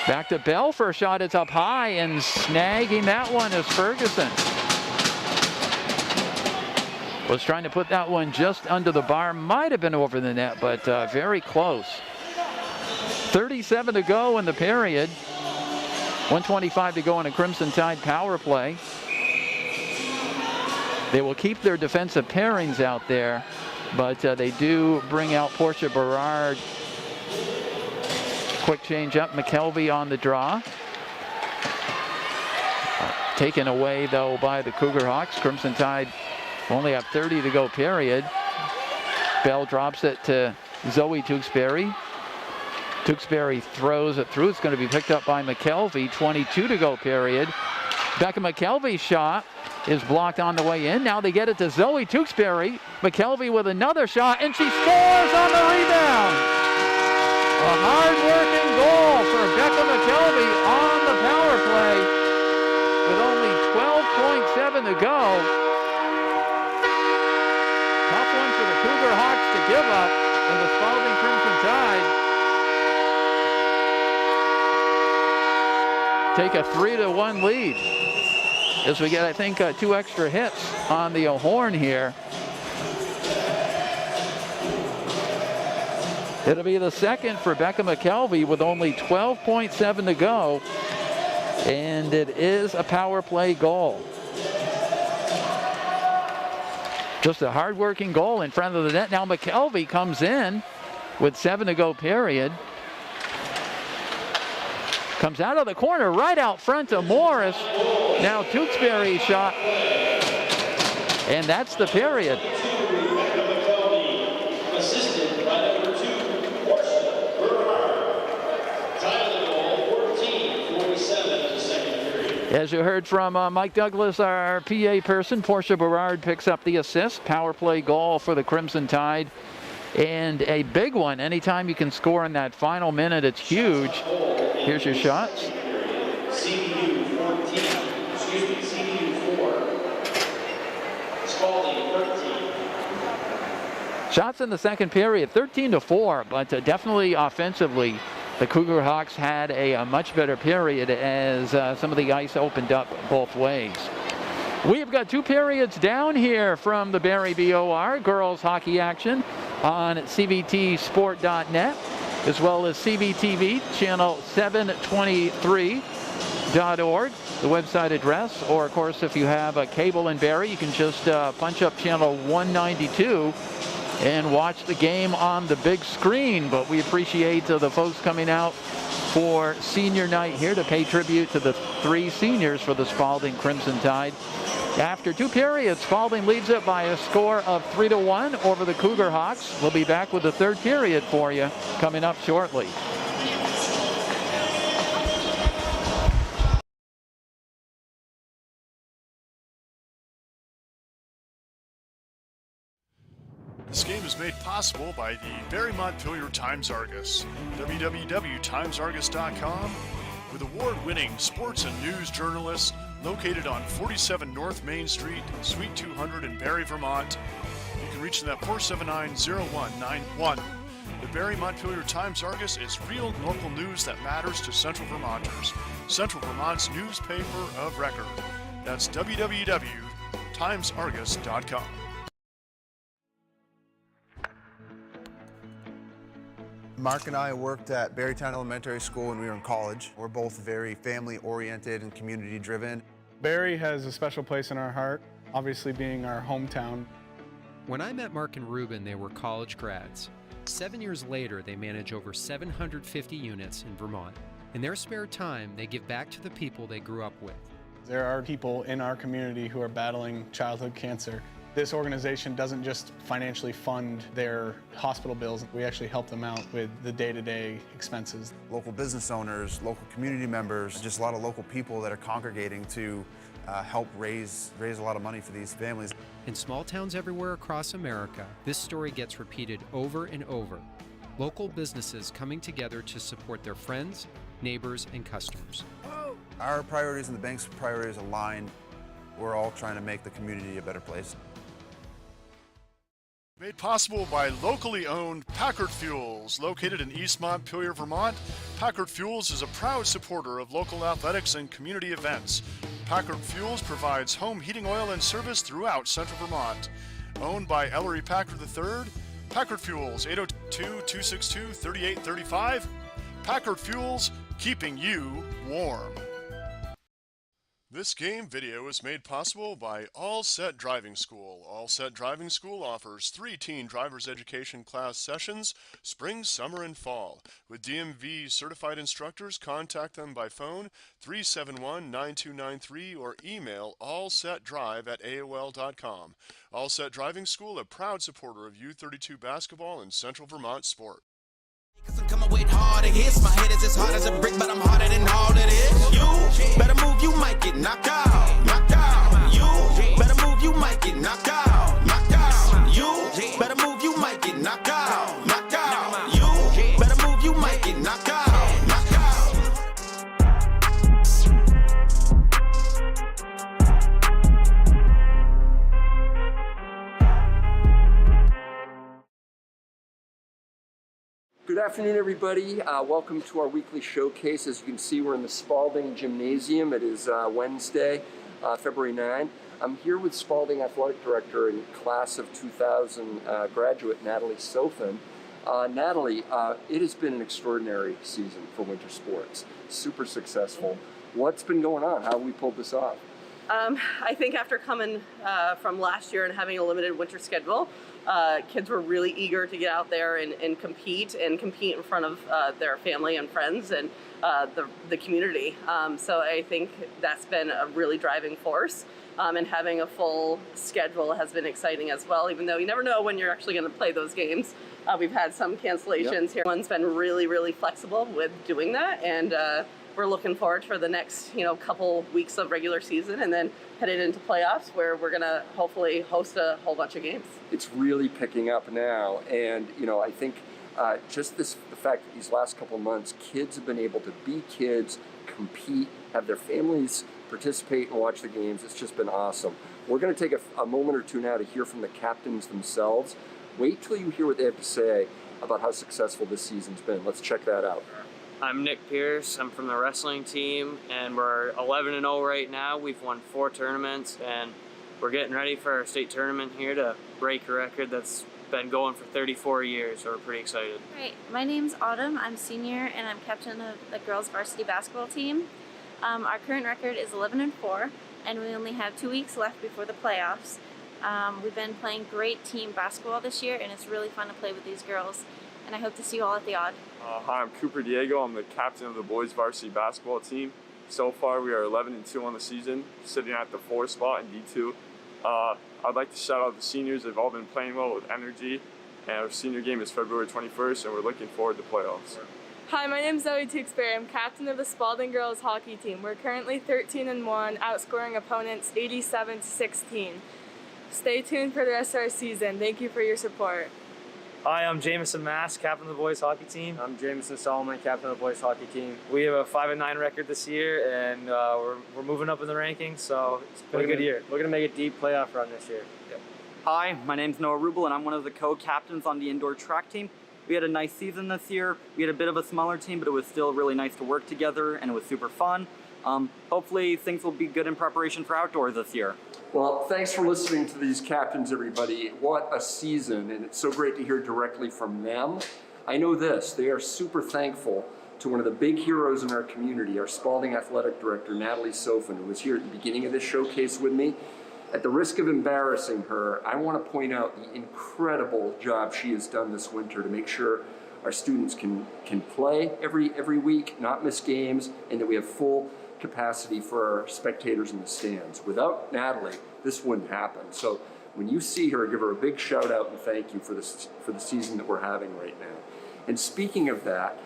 Back to Bell for a shot. It's up high, and snagging that one is Ferguson. Was trying to put that one just under the bar. Might have been over the net, but very close. 37 to go in the period. 1:25 to go in a Crimson Tide power play. They will keep their defensive pairings out there, but they do bring out Portia Berard. Quick change up, McKelvey on the draw. Taken away, though, by the Cougar Hawks. Crimson Tide only have 30 to go, period. Bell drops it to Zoe Tewksbury. Tewksbury throws it through. It's going to be picked up by McKelvey. 22 to go, period. Becca McKelvey's shot is blocked on the way in. Now they get it to Zoe Tewksbury. McKelvey with another shot, and she scores on the rebound. A hard-working goal for Becca McKelvey on the power play with only 12.7 to go. Tough one for the Cougar Hawks to give up, and the Spaulding Crimson Tide take a 3-1 lead as we get, I think, 2 extra hits on the horn here. It'll be the second for Becca McKelvey with only 12.7 to go, and it is a power play goal. Just a hard-working goal in front of the net. Now McKelvey comes in with 7 to go, period. Comes out of the corner, right out front to Morris. Now Tewksbury's shot, and that's the period. Assisted by number 2, Portia Bernard. Time of the goal, 14:47 to second period. As you heard from Mike Douglas, our PA person, Portia Berard picks up the assist. Power play goal for the Crimson Tide, and a big one. Anytime you can score in that final minute, it's huge. Here's your shots. CVU 4. Spaulding 13. Shots in the second period, 13-4, but definitely offensively, the Cougar Hawks had a much better period as some of the ice opened up both ways. We've got 2 periods down here from the Barrie BOR girls hockey action on CVTsport.net, as well as CVTV channel 723.org, the website address. Or, of course, if you have a cable in Barrie, you can just punch up channel 192 and watch the game on the big screen. But we appreciate the folks coming out for senior night here to pay tribute to the 3 seniors for the Spaulding Crimson Tide. After 2 periods, Spaulding leads it by a score of 3-1 over the Cougar Hawks. We'll be back with the 3rd period for you coming up shortly. This game is made possible by the Barrie Montpelier Times-Argus, www.timesargus.com, with award-winning sports and news journalists located on 47 North Main Street, Suite 200 in Barrie, Vermont. You can reach them at 479-0191. The Barrie Montpelier Times-Argus is real local news that matters to Central Vermonters. Central Vermont's newspaper of record. That's www.timesargus.com. Mark and I worked at Barrytown Elementary School when we were in college. We're both very family-oriented and community-driven. Barrie has a special place in our heart, obviously being our hometown. When I met Mark and Ruben, they were college grads. 7 years later, they manage over 750 units in Vermont. In their spare time, they give back to the people they grew up with. There are people in our community who are battling childhood cancer. This organization doesn't just financially fund their hospital bills. We actually help them out with the day-to-day expenses. Local business owners, local community members, just a lot of local people that are congregating to help raise a lot of money for these families. In small towns everywhere across America, this story gets repeated over and over. Local businesses coming together to support their friends, neighbors, and customers. Our priorities and the bank's priorities align. We're all trying to make the community a better place. Made possible by locally owned Packard Fuels. Located in East Montpelier, Vermont, Packard Fuels is a proud supporter of local athletics and community events. Packard Fuels provides home heating oil and service throughout Central Vermont. Owned by Ellery Packard III, Packard Fuels, 802-262-3835. Packard Fuels, keeping you warm. This game video is made possible by All Set Driving School. All Set Driving School offers 3 teen driver's education class sessions, spring, summer, and fall. With DMV certified instructors, contact them by phone 371-9293 or email allsetdrive@aol.com. All Set Driving School, a proud supporter of U32 basketball and Central Vermont sport. Cause I'm coming with harder hits. My head is as hard as a brick, but I'm harder than all it is. You better move, you might get knocked out. Knocked out. You better move, you might get knocked out. Knocked out. You better move, you might get knocked out. Knocked out. You better move, you might get knocked out. Knocked out. Good afternoon, everybody. Welcome to our weekly showcase. As you can see, we're in the Spaulding Gymnasium. It is Wednesday, February 9. I'm here with Spaulding Athletic Director and Class of 2000 graduate Natalie Sofin. Natalie, it has been an extraordinary season for winter sports. Super successful. What's been going on? How have we pulled this off? I think after coming from last year and having a limited winter schedule, kids were really eager to get out there and compete in front of their family and friends and the community. So I think that's been a really driving force. And having a full schedule has been exciting as well, even though you never know when you're actually going to play those games. We've had some cancellations here. One's been really, really flexible with doing that, and we're looking forward for the next, couple weeks of regular season and then headed into playoffs where we're going to hopefully host a whole bunch of games. It's really picking up now, and I think just the fact that these last couple months, kids have been able to be kids, compete, have their families participate and watch the games. It's just been awesome. We're going to take a moment or two now to hear from the captains themselves. Wait till you hear what they have to say about how successful this season's been. Let's check that out. I'm Nick Pierce. I'm from the wrestling team, and we're 11-0 right now. We've won 4 tournaments, and we're getting ready for our state tournament here to break a record that's been going for 34 years, so we're pretty excited. Right. My name's Autumn. I'm senior, and I'm captain of the girls varsity basketball team. Our current record is 11-4, and we only have 2 weeks left before the playoffs. We've been playing great team basketball this year, and it's really fun to play with these girls, and I hope to see you all at the Odd. Hi, I'm Cooper Diego. I'm the captain of the boys varsity basketball team. So far, we are 11-2 on the season, sitting at the 4th spot in D2. I'd like to shout out the seniors. They've all been playing well with energy, and our senior game is February 21st, and we're looking forward to playoffs. Hi, my name's Zoe Tewksbury. I'm captain of the Spaulding girls hockey team. We're currently 13-1, outscoring opponents 87-16. Stay tuned for the rest of our season. Thank you for your support. Hi, I'm Jameson Mass, captain of the boys hockey team. I'm Jameson Solomon, captain of the boys hockey team. We have a 5-9 record this year, and we're moving up in the rankings, so it's been a good year. We're gonna make a deep playoff run this year. Yep. Hi, my name's Noah Rubel, and I'm one of the co-captains on the indoor track team. We had a nice season this year. We had a bit of a smaller team, but it was still really nice to work together, and it was super fun. Hopefully things will be good in preparation for outdoors this year. Well, thanks for listening to these captains, everybody. What a season, and it's so great to hear directly from them. I know this, they are super thankful to one of the big heroes in our community, our Spaulding Athletic Director, Natalie Sofin, who was here at the beginning of this showcase with me. At the risk of embarrassing her, I want to point out the incredible job she has done this winter to make sure our students can play every week, not miss games, and that we have full capacity for our spectators in the stands. Without Natalie, this wouldn't happen. So when you see her, give her a big shout out and thank you for the season that we're having right now. And speaking of that,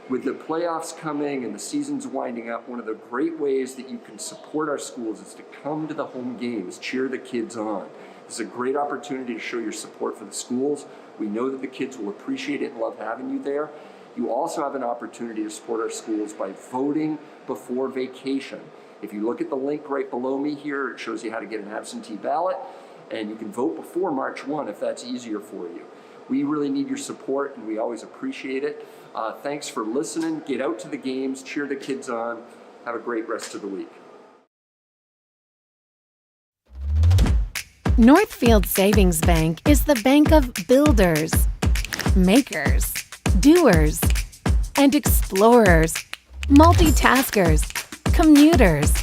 with the playoffs coming and the season's winding up, one of the great ways that you can support our schools is to come to the home games, cheer the kids on. This is a great opportunity to show your support for the schools. We know that the kids will appreciate it and love having you there. You also have an opportunity to support our schools by voting before vacation. If you look at the link right below me here, it shows you how to get an absentee ballot, and you can vote before March 1 if that's easier for you. We really need your support, and we always appreciate it. Thanks for listening. Get out to the games, cheer the kids on. Have a great rest of the week. Northfield Savings Bank is the bank of builders, makers, doers, and explorers, multitaskers, commuters,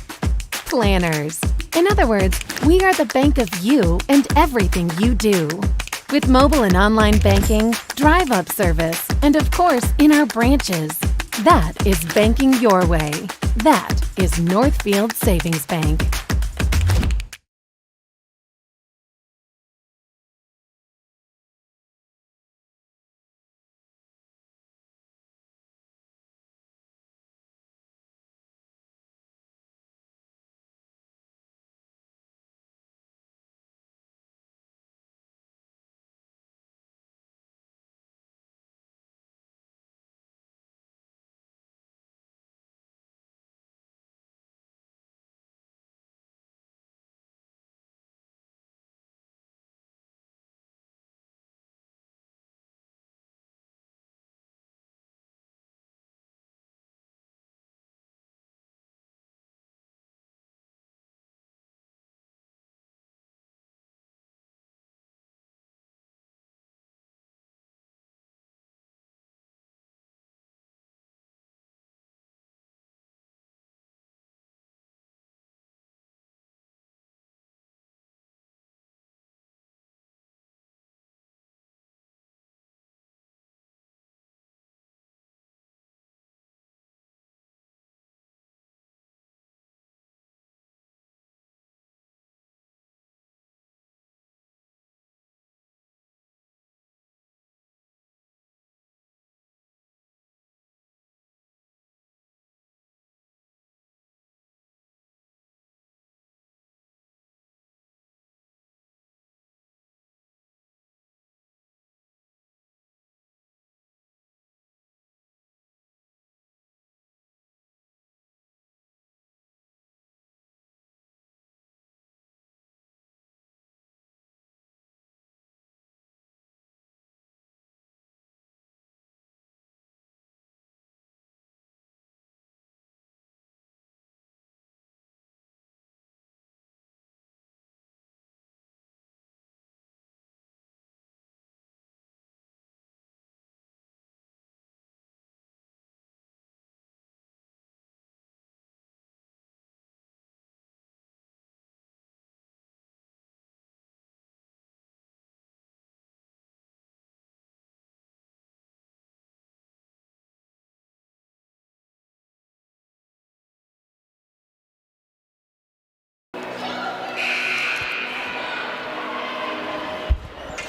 planners. In other words, we are the bank of you and everything you do. With mobile and online banking, drive-up service, and of course, in our branches. That is banking your way. That is Northfield Savings Bank.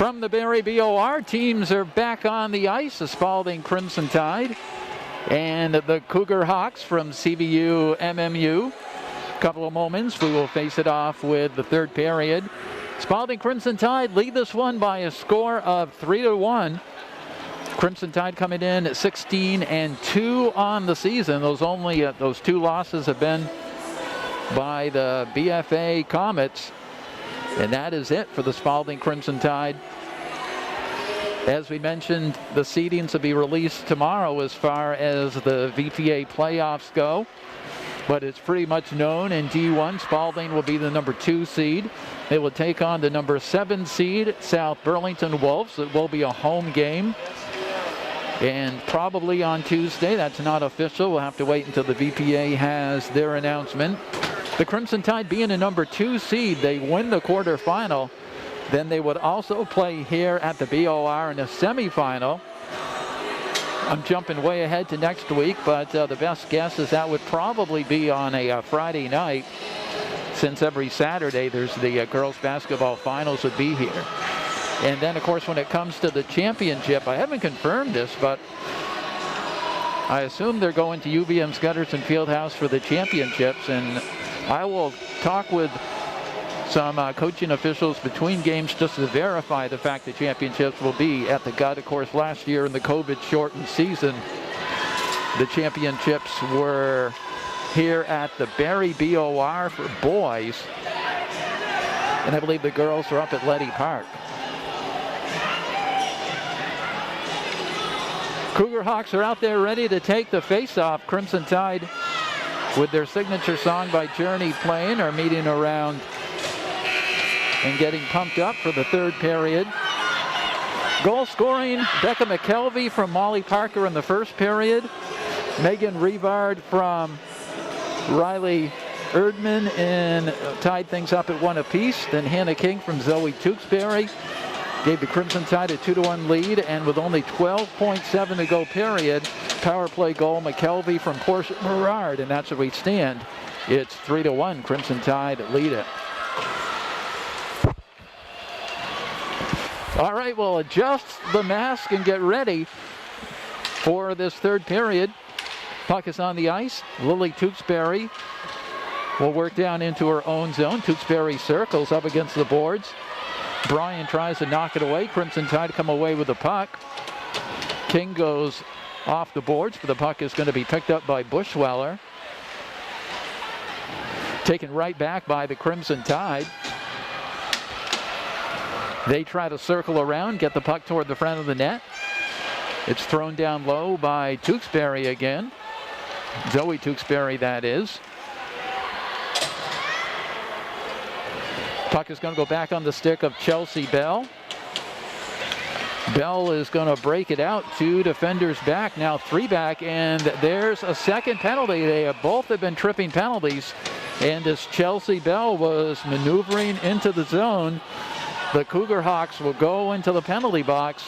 From the Barry BOR, teams are back on the ice. The Spaulding Crimson Tide and the Cougar Hawks from CVU MMU. Couple of moments, we will face it off with the third period. Spaulding Crimson Tide lead this one by a score of 3-1. Crimson Tide coming in at 16-2 on the season. Those two losses have been by the BFA Comets. And that is it for the Spaulding Crimson Tide. As we mentioned, the seedings will be released tomorrow as far as the VPA playoffs go. But it's pretty much known in D1, Spaulding will be the number 2 seed. They will take on the number 7 seed, South Burlington Wolves. It will be a home game. And probably on Tuesday, that's not official. We'll have to wait until the VPA has their announcement. The Crimson Tide being a number 2 seed, they win the quarterfinal. Then they would also play here at the BOR in a semifinal. I'm jumping way ahead to next week, but the best guess is that would probably be on a Friday night, since every Saturday there's the girls basketball finals would be here. And then, of course, when it comes to the championship, I haven't confirmed this, but I assume they're going to UVM's Gutterson Fieldhouse for the championships, and I will talk with some coaching officials between games just to verify the fact the championships will be at the Gut. Of course, last year in the COVID-shortened season, the championships were here at the Barry BOR for boys, and I believe the girls are up at Letty Park. Cougar Hawks are out there ready to take the face-off. Crimson Tide, with their signature song by Journey playing, are meeting around and getting pumped up for the third period. Goal scoring, Becca McKelvey from Molly Parker in the first period. Megan Revard from Riley Erdman and tied things up at 1 apiece. Then Hannah King from Zoe Tewksbury gave the Crimson Tide a 2-1 lead, and with only 12.7 to go period, power play goal McKelvey from Portia Berard, and that's where we stand. It's 3-1, Crimson Tide lead it. All right, we'll adjust the mask and get ready for this third period. Puck is on the ice. Lily Tewksbury will work down into her own zone. Tewksbury circles up against the boards. Bryan tries to knock it away. Crimson Tide come away with the puck. King goes off the boards, but the puck is going to be picked up by Bushweller. Taken right back by the Crimson Tide. They try to circle around, get the puck toward the front of the net. It's thrown down low by Tewksbury again. Zoe Tewksbury, that is. Puck is going to go back on the stick of Chelsea Bell. Bell is going to break it out. 2 defenders back, now 3 back, and there's a second penalty. They both have been tripping penalties, and as Chelsea Bell was maneuvering into the zone, the Cougar Hawks will go into the penalty box.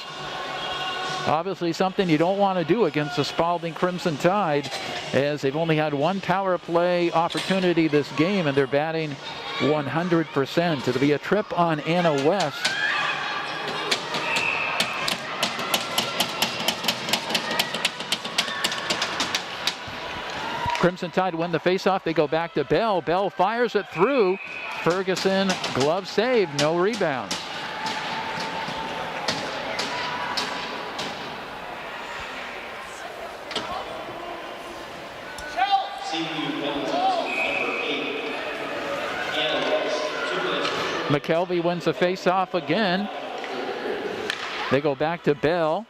Obviously something you don't want to do against the Spaulding Crimson Tide, as they've only had 1 power play opportunity this game, and they're batting 100%. It'll be a trip on Anna West. Crimson Tide win the faceoff. They go back to Bell. Bell fires it through. Ferguson, glove save, no rebounds. CVU penalties, number 8. Anna West, 2 minutes. McKelvey wins the faceoff again. They go back to Bell.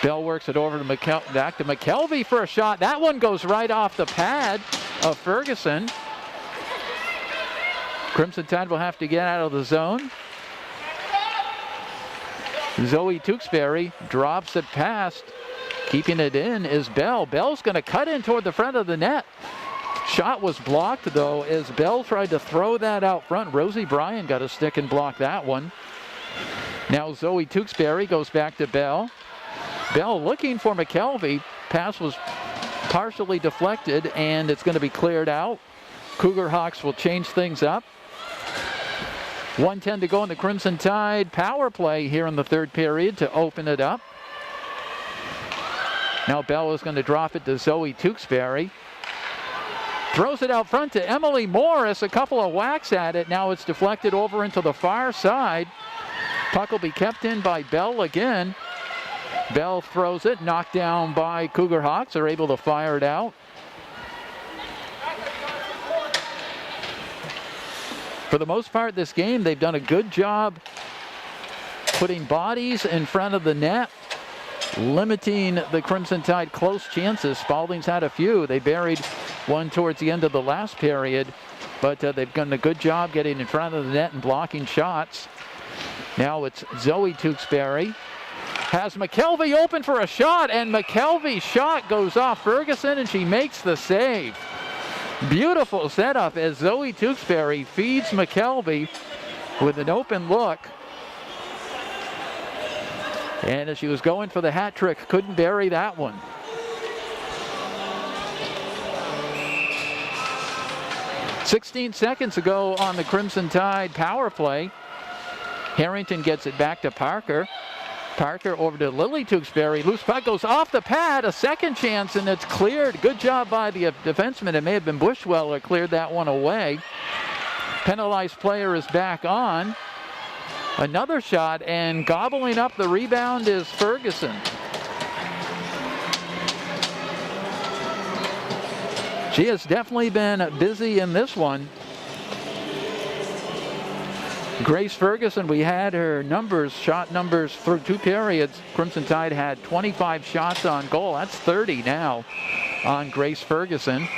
Bell works it over to back to McKelvey for a shot. That one goes right off the pad of Ferguson. Crimson Tide will have to get out of the zone. Zoe Tewksbury drops it past. Keeping it in is Bell. Bell's going to cut in toward the front of the net. Shot was blocked, though, as Bell tried to throw that out front. Rosie Bryan got a stick and blocked that one. Now Zoe Tewksbury goes back to Bell. Bell looking for McKelvey. Pass was partially deflected, and it's going to be cleared out. Cougar Hawks will change things up. 1:10 to go in the Crimson Tide power play here in the third period to open it up. Now Bell is going to drop it to Zoe Tewksbury. Throws it out front to Emily Morris. A couple of whacks at it. Now it's deflected over into the far side. Puck will be kept in by Bell again. Bell throws it, knocked down by Cougar Hawks. Are able to fire it out. For the most part this game, they've done a good job putting bodies in front of the net, limiting the Crimson Tide close chances. Spaulding's had a few. They buried one towards the end of the last period, but they've done a good job getting in front of the net and blocking shots. Now it's Zoe Tewksbury. Has McKelvey open for a shot, and McKelvey's shot goes off Ferguson, and she makes the save. Beautiful setup as Zoe Tewksbury feeds McKelvey with an open look. And as she was going for the hat trick, couldn't bury that one. "16 seconds ago on the Crimson Tide power play. Harrington gets it back to Parker. Parker over to Lily Tewksbury. Loose puck goes off the pad. A second chance, and it's cleared. Good job by the defenseman. It may have been Bushweller cleared that one away. Penalized player is back on. Another shot, and gobbling up the rebound is Ferguson. She has definitely been busy in this one. Grace Ferguson, we had her numbers, shot numbers through 2 periods. Crimson Tide had 25 shots on goal. That's 30 now on Grace Ferguson.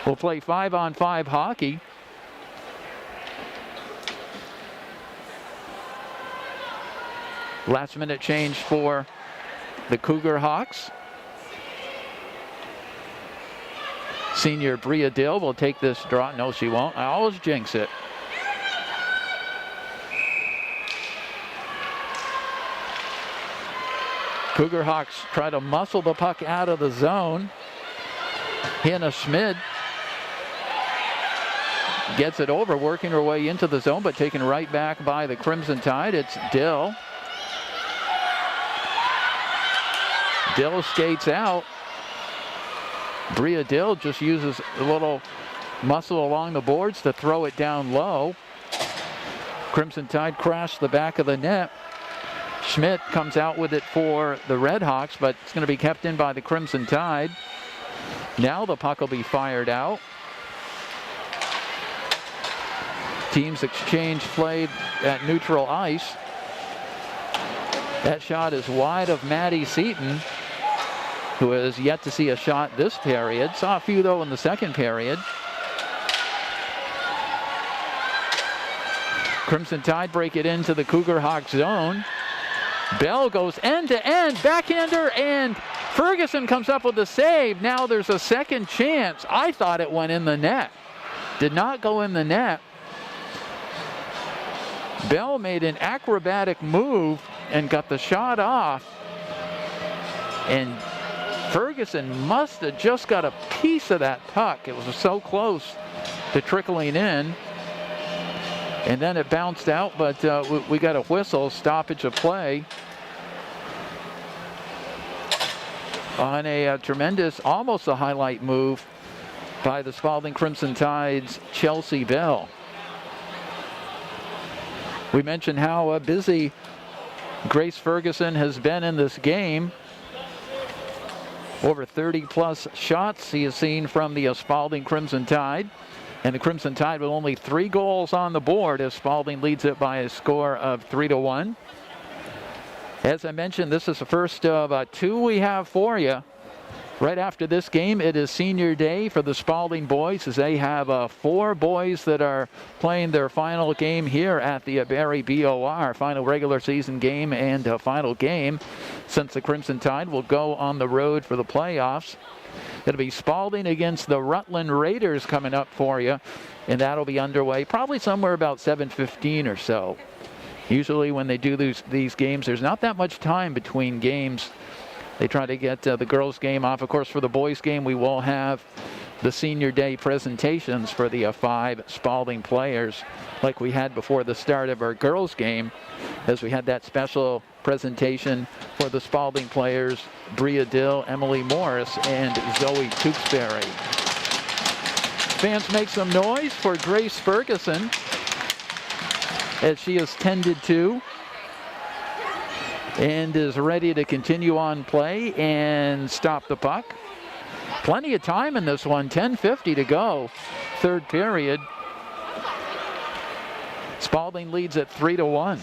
We'll play 5-on-5 hockey. Last minute change for the Cougar Hawks. Senior Bria Dill will take this draw. No, she won't. I always jinx it. Cougar Hawks try to muscle the puck out of the zone. Hannah Schmid gets it over, working her way into the zone, but taken right back by the Crimson Tide. It's Dill. Dill skates out. Bria Dill just uses a little muscle along the boards to throw it down low. Crimson Tide crashed the back of the net. Schmidt comes out with it for the Red Hawks, but it's going to be kept in by the Crimson Tide. Now the puck will be fired out. Teams exchange play at neutral ice. That shot is wide of Maddie Seaton, who has yet to see a shot this period. Saw a few, though, in the second period. Crimson Tide break it into the Cougar Hawk zone. Bell goes end-to-end, backhander, and Ferguson comes up with a save. Now there's a second chance. I thought it went in the net. Did not go in the net. Bell made an acrobatic move and got the shot off. And Ferguson must have just got a piece of that puck. It was so close to trickling in. And then it bounced out, but we got a whistle, stoppage of play. On a tremendous, almost a highlight move by the Spaulding Crimson Tide's Chelsea Bell. We mentioned how busy Grace Ferguson has been in this game. Over 30-plus shots he has seen from the Spaulding Crimson Tide. And the Crimson Tide with only 3 goals on the board as Spaulding leads it by a score of 3-1. As I mentioned, this is the first of 2 we have for you. Right after this game, it is senior day for the Spaulding boys, as they have 4 boys that are playing their final game here at the Barrie BOR, final regular season game and final game, since the Crimson Tide will go on the road for the playoffs. It'll be Spaulding against the Rutland Raiders coming up for you, and that'll be underway probably somewhere about 7:15 or so. Usually when they do these games, there's not that much time between games. They try to get the girls' game off. Of course, for the boys' game, we will have the senior day presentations for the 5 Spaulding players like we had before the start of our girls' game, as we had that special presentation for the Spaulding players, Bria Dill, Emily Morris, and Zoe Tewksbury. Fans, make some noise for Grace Ferguson as she is tended to and is ready to continue on play and stop the puck. Plenty of time in this one, 10:50 to go, third period. Spaulding leads at 3-1.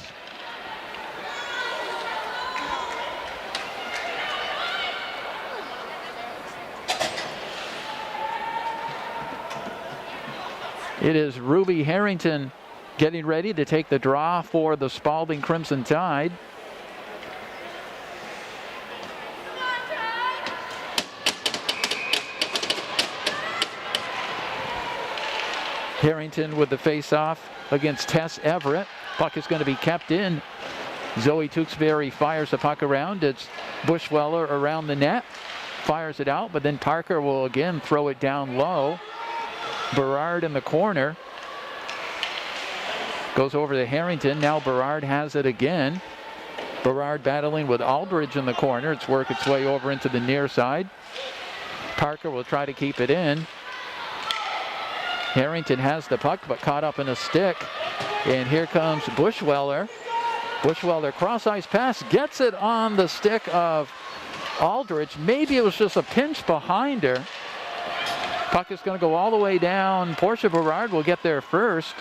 It is Ruby Harrington getting ready to take the draw for the Spaulding Crimson Tide. Harrington with the face-off against Tess Everett. Puck is going to be kept in. Zoe Tewksbury fires the puck around. It's Bushweller around the net. Fires it out, but then Parker will again throw it down low. Berard in the corner. Goes over to Harrington. Now Berard has it again. Berard battling with Aldridge in the corner. It's worked its way over into the near side. Parker will try to keep it in. Harrington has the puck, but caught up in a stick. And here comes Bushweller. Bushweller cross-ice pass, gets it on the stick of Aldridge. Maybe it was just a pinch behind her. Puck is going to go all the way down. Portia Berard will get there first.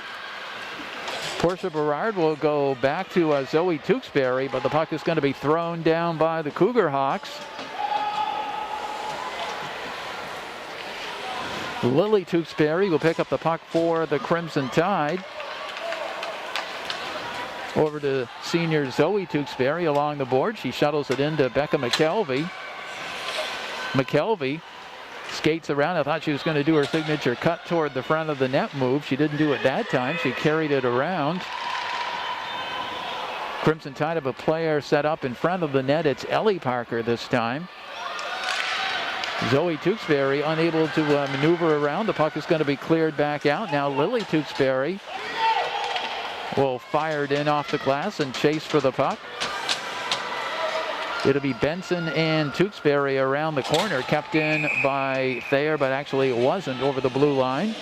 Portia Berard will go back to Zoe Tewksbury, but the puck is going to be thrown down by the Cougar Hawks. Lily Tewksbury will pick up the puck for the Crimson Tide. Over to senior Zoe Tewksbury along the board. She shuttles it into Becca McKelvey. McKelvey skates around. I thought she was going to do her signature cut toward the front of the net move. She didn't do it that time. She carried it around. Crimson Tide have a player set up in front of the net. It's Ellie Parker this time. Zoe Tewksbury unable to maneuver around. The puck is going to be cleared back out. Now Lily Tewksbury will fire it in off the glass and chase for the puck. It'll be Benson and Tewksbury around the corner, kept in by Thayer, but actually it wasn't over the blue line.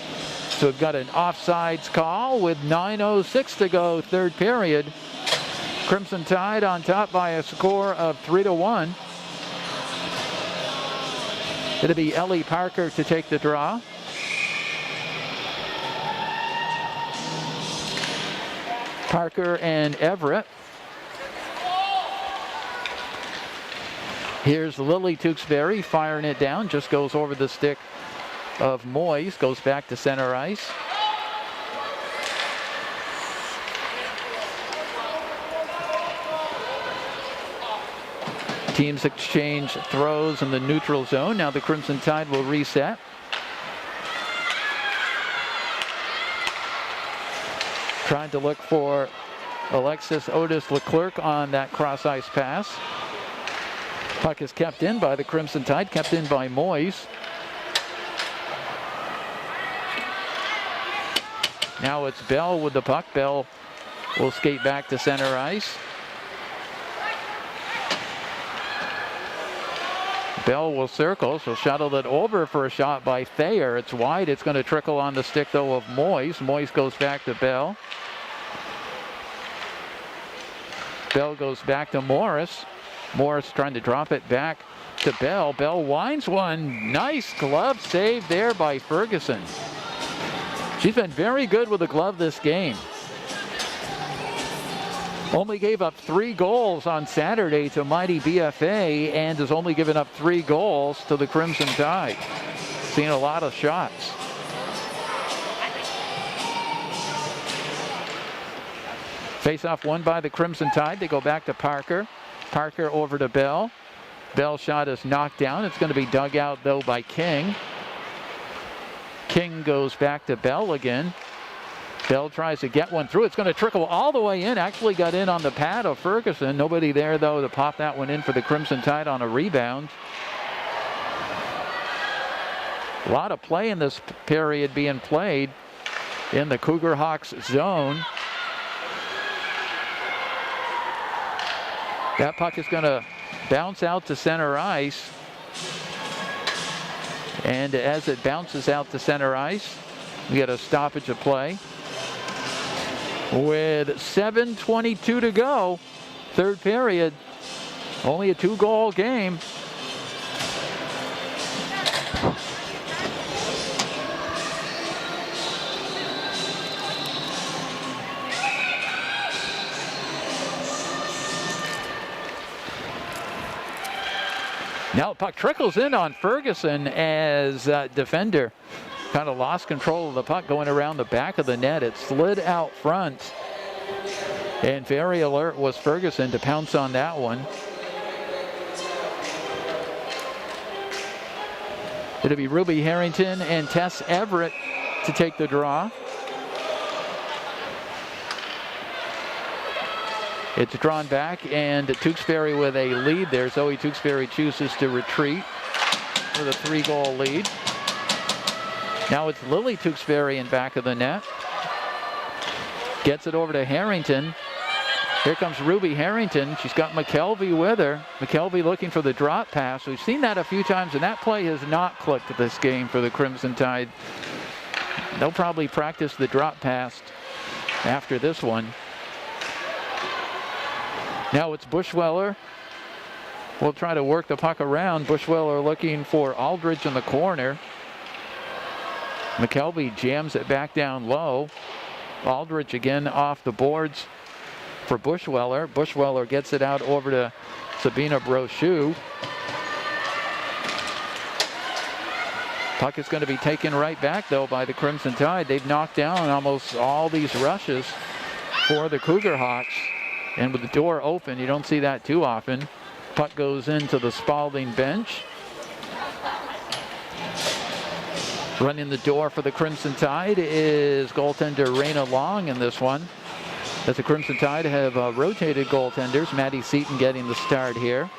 So we've got an offsides call with 9:06 to go, third period. Crimson Tide on top by a score of 3-1. It'll be Ellie Parker to take the draw. Parker and Everett. Here's Lily Tewksbury firing it down, just goes over the stick of Moyes, goes back to center ice. Teams exchange throws in the neutral zone. Now the Crimson Tide will reset. Trying to look for Alexis Otis Leclerc on that cross-ice pass. Puck is kept in by the Crimson Tide, kept in by Moyes. Now it's Bell with the puck. Bell will skate back to center ice. Bell will circle. She'll shuttle it over for a shot by Thayer. It's wide. It's going to trickle on the stick, though, of Moyes. Moyes goes back to Bell. Bell goes back to Morris. Morris trying to drop it back to Bell. Bell winds one. Nice glove save there by Ferguson. She's been very good with the glove this game. Only gave up 3 goals on Saturday to mighty BFA and has only given up 3 goals to the Crimson Tide. Seen a lot of shots. Face-off won by the Crimson Tide. They go back to Parker. Parker over to Bell. Bell's shot is knocked down. It's going to be dug out, though, by King. King goes back to Bell again. Bell tries to get one through. It's going to trickle all the way in. Actually got in on the pad of Ferguson. Nobody there, though, to pop that one in for the Crimson Tide on a rebound. A lot of play in this period being played in the Cougar Hawks zone. That puck is going to bounce out to center ice. And as it bounces out to center ice, we get a stoppage of play. With 7:22 to go, third period, only a 2-goal game. Now the puck trickles in on Ferguson as defender kind of lost control of the puck going around the back of the net. It slid out front. And very alert was Ferguson to pounce on that one. It'll be Ruby Harrington and Tess Everett to take the draw. It's drawn back, and Tewksbury with a lead there. Zoe Tewksbury chooses to retreat with a 3-goal lead. Now it's Lily Tewksbury in back of the net. Gets it over to Harrington. Here comes Ruby Harrington. She's got McKelvey with her. McKelvey looking for the drop pass. We've seen that a few times, and that play has not clicked this game for the Crimson Tide. They'll probably practice the drop pass after this one. Now it's Bushweller. We'll try to work the puck around. Bushweller looking for Aldridge in the corner. McKelvey jams it back down low. Aldridge again off the boards for Bushweller. Bushweller gets it out over to Sabina Brochu. Puck is going to be taken right back, though, by the Crimson Tide. They've knocked down almost all these rushes for the Cougar Hawks. And with the door open, you don't see that too often. Puck goes into the Spaulding bench. Running the door for the Crimson Tide is goaltender Raina Long in this one. As the Crimson Tide have rotated goaltenders, Maddie Seaton getting the start here.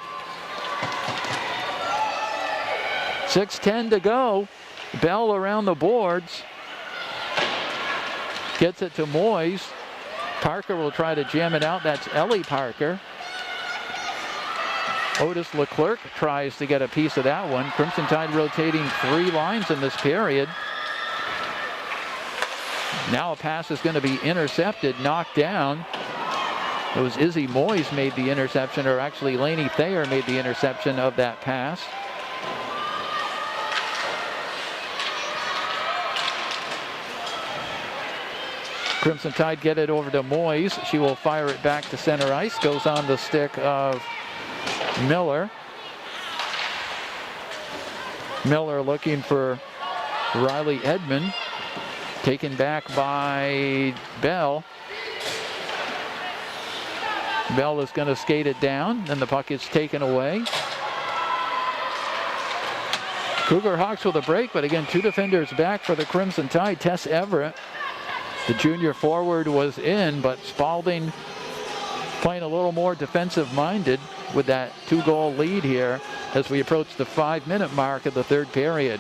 6:10 to go. Bell around the boards. Gets it to Moyes. Parker will try to jam it out. That's Ellie Parker. Otis Leclerc tries to get a piece of that one. Crimson Tide rotating 3 lines in this period. Now a pass is going to be intercepted, knocked down. It was Izzy Moyes made the interception, or actually Lainey Thayer made the interception of that pass. Crimson Tide get it over to Moyes. She will fire it back to center ice. Goes on the stick of Miller. Miller looking for Riley Edmond. Taken back by Bell. Bell is going to skate it down, and the puck is taken away. Cougar Hawks with a break, but again, 2 defenders back for the Crimson Tide. Tess Everett, the junior forward, was in, but Spaulding playing a little more defensive-minded with that 2-goal lead here as we approach the 5-minute mark of the 3rd period.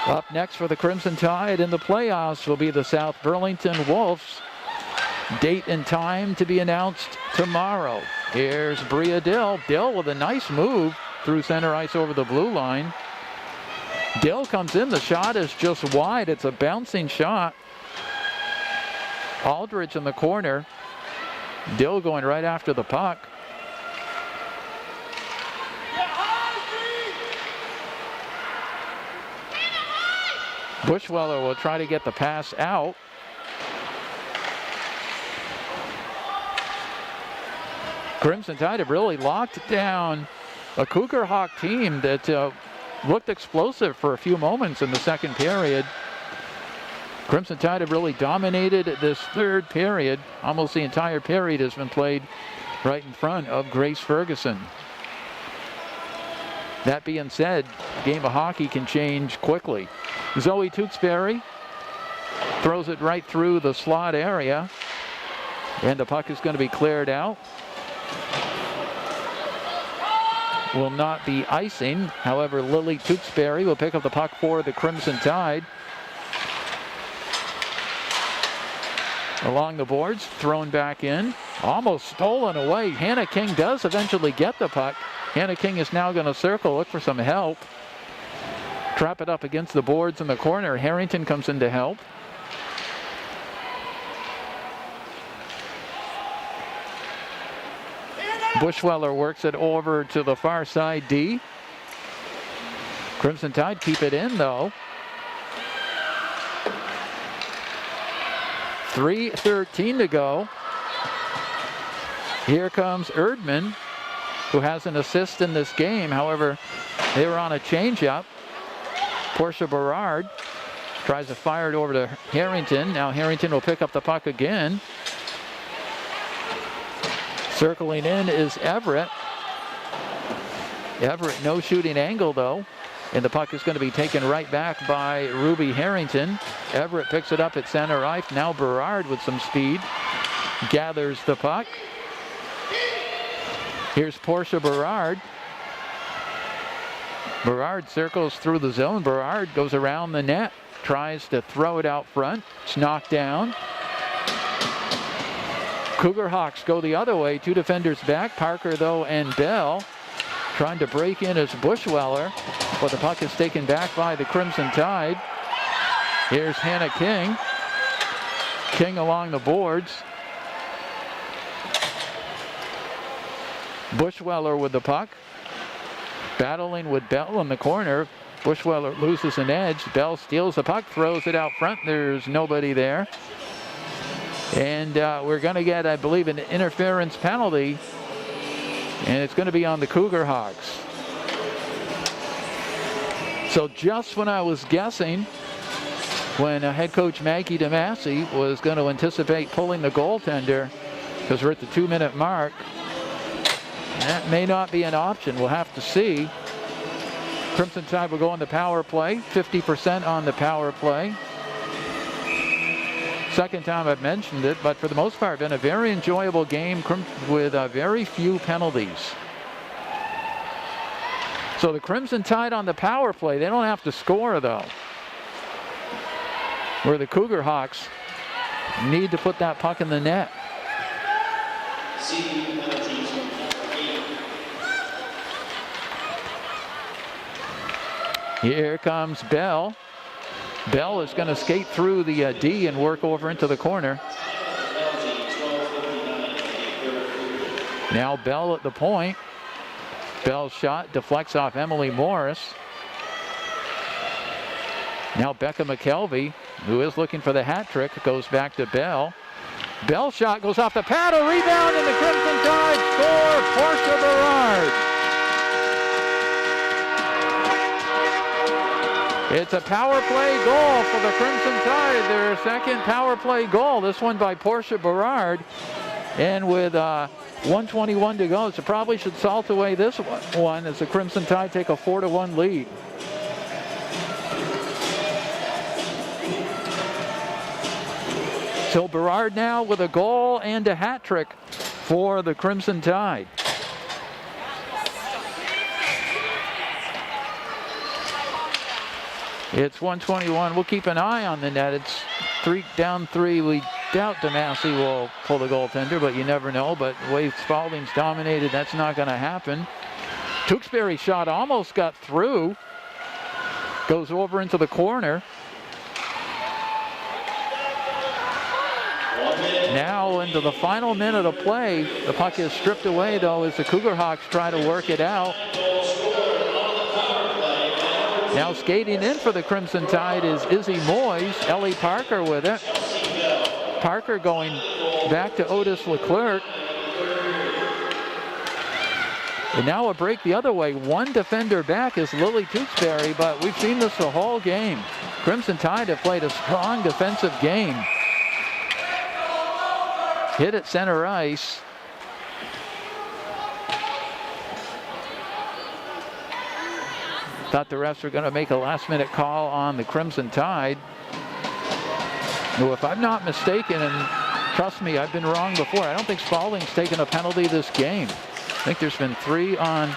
Up next for the Crimson Tide in the playoffs will be the South Burlington Wolves. Date and time to be announced tomorrow. Here's Bria Dill. Dill with a nice move through center ice over the blue line. Dill comes in. The shot is just wide. It's a bouncing shot. Aldridge in the corner. Dill going right after the puck. Bushweller will try to get the pass out. Crimson Tide have really locked down a Cougar Hawk team that looked explosive for a few moments in the 2nd period. Crimson Tide have really dominated this 3rd period. Almost the entire period has been played right in front of Grace Ferguson. That being said, the game of hockey can change quickly. Zoe Tewksbury throws it right through the slot area, and the puck is going to be cleared out. Will not be icing. However, Lily Tewksbury will pick up the puck for the Crimson Tide. Along the boards, thrown back in, almost stolen away. Hannah King does eventually get the puck. Hannah King is now going to circle, look for some help. Trap it up against the boards in the corner. Harrington comes in to help. Bushweller works it over to the far side D. Crimson Tide keep it in though. 3:13 to go. Here comes Erdman, who has an assist in this game. However, they were on a changeup. Portia Berard tries to fire it over to Harrington. Now Harrington will pick up the puck again. Circling in is Everett. Everett, no shooting angle though. And the puck is going to be taken right back by Ruby Harrington. Everett picks it up at center ice. Now Berard with some speed gathers the puck. Here's Portia Berard. Berard circles through the zone. Berard goes around the net, tries to throw it out front. It's knocked down. Cougar Hawks go the other way. 2 defenders back. Parker, though, and Bell trying to break in as Bushweller, but the puck is taken back by the Crimson Tide. Here's Hannah King. King along the boards. Bushweller with the puck. Battling with Bell in the corner. Bushweller loses an edge. Bell steals the puck, throws it out front. There's nobody there. And we're going to get, I believe, an interference penalty. And it's going to be on the Cougar Hawks. So just when I was guessing, when head coach Maggie DeMasi was going to anticipate pulling the goaltender, because we're at the 2-minute mark. That may not be an option. We'll have to see. Crimson Tide will go on the power play, 50% on the power play. Second time I've mentioned it, but for the most part, been a very enjoyable game with very few penalties. So the Crimson Tide on the power play, they don't have to score though. Where the Cougar Hawks need to put that puck in the net. Here comes Bell. Bell is going to skate through the D and work over into the corner. Now Bell at the point. Bell's shot deflects off Emily Morris. Now Becca McKelvey, who is looking for the hat trick, goes back to Bell. Bell's shot goes off the pad, a rebound, and the Crimson Tide score. Portia Berard. It's a power play goal for the Crimson Tide, their second power play goal. This one by Portia Berard. And with 1:21 to go, so probably should salt away this one as the Crimson Tide take a 4-1 lead. So Berard now with a goal and a hat trick for the Crimson Tide. It's 1:21. We'll keep an eye on the net. It's down three. We doubt DeMassey will pull the goaltender, but you never know. But the way Spaulding's dominated, that's not going to happen. Tewksbury's shot almost got through. Goes over into the corner. Now into the final minute of play. The puck is stripped away, though, as the Cougar Hawks try to work it out. Now skating in for the Crimson Tide is Izzy Moyes. Ellie Parker with it. Parker going back to Otis Leclerc. And now a break the other way. One defender back is Lily Tewksbury, but we've seen this the whole game. Crimson Tide have played a strong defensive game. Hit at center ice. Thought the refs were going to make a last-minute call on the Crimson Tide. No, if I'm not mistaken, and trust me, I've been wrong before, I don't think Spaulding's taken a penalty this game. I think there's been 3 on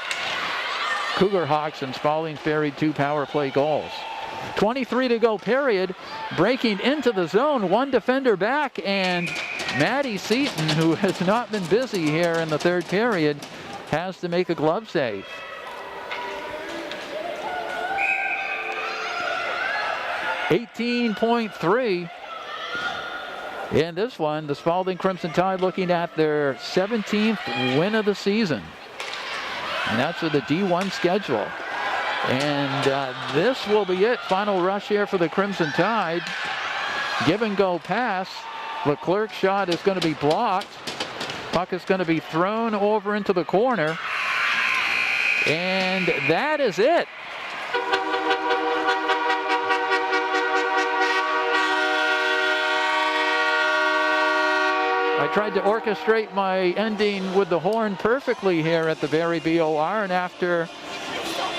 Cougar Hawks, and Spaulding's buried 2 power play goals. 23 to go period. Breaking into the zone, one defender back, and Maddie Seaton, who has not been busy here in the third period, has to make a glove save. .3 in this one. The Spaulding Crimson Tide looking at their 17th win of the season. And that's with the D1 schedule. And this will be it. Final rush here for the Crimson Tide. Give and go pass. Leclerc's shot is going to be blocked. Puck is going to be thrown over into the corner. And that is it. I tried to orchestrate my ending with the horn perfectly here at the Barrie BOR, and after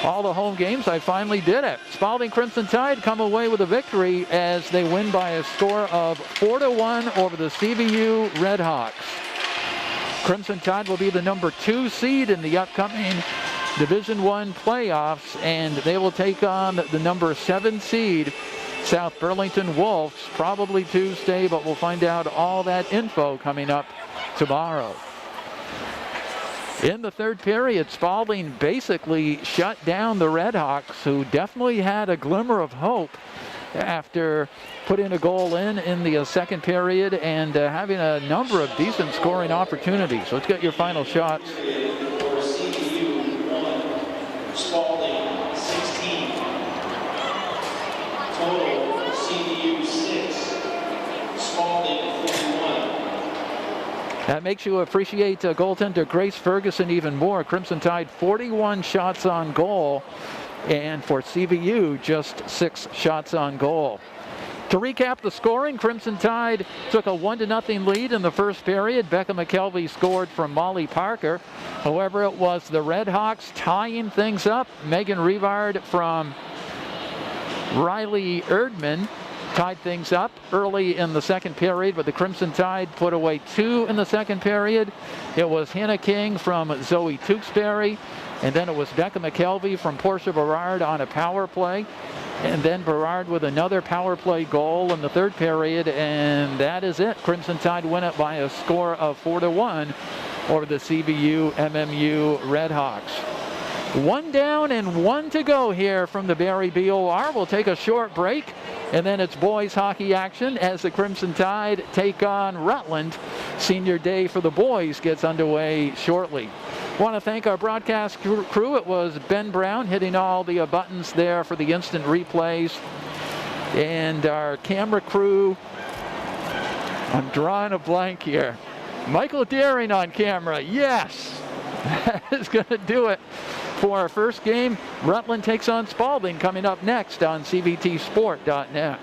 all the home games, I finally did it. Spaulding Crimson Tide come away with a victory as they win by a score of 4-1 over the CVU Redhawks. Crimson Tide will be the number 2 seed in the upcoming Division I playoffs, and they will take on the number 7 seed South Burlington Wolves, probably Tuesday, but we'll find out all that info coming up tomorrow. In the third period, Spaulding basically shut down the Redhawks, who definitely had a glimmer of hope after putting a goal in the second period and having a number of decent scoring opportunities. So let's get your final shots. Spaulding 16. Total CVU 6. Spaulding 41. That makes you appreciate goaltender Grace Ferguson even more. Crimson Tide 41 shots on goal, and for CVU just 6 shots on goal. To recap the scoring, Crimson Tide took a 1-0 lead in the first period. Becca McKelvey scored from Molly Parker. However, it was the Red Hawks tying things up. Megan Rivard from Riley Erdman tied things up early in the second period, but the Crimson Tide put away 2 in the second period. It was Hannah King from Zoe Tewksbury, and then it was Becca McKelvey from Portia Berard on a power play. And then Berard with another power play goal in the third period, and that is it. Crimson Tide win it by a score of 4-1 over the CVU MMU Redhawks. 1 down and 1 to go here from the Barry BOR. We'll take a short break, and then it's boys hockey action as the Crimson Tide take on Rutland. Senior day for the boys gets underway shortly. Want to thank our broadcast crew. It was Ben Brown hitting all the buttons there for the instant replays. And our camera crew, I'm drawing a blank here. Michael Daring on camera, yes! That is going to do it for our first game. Rutland takes on Spaulding coming up next on CBTsport.net.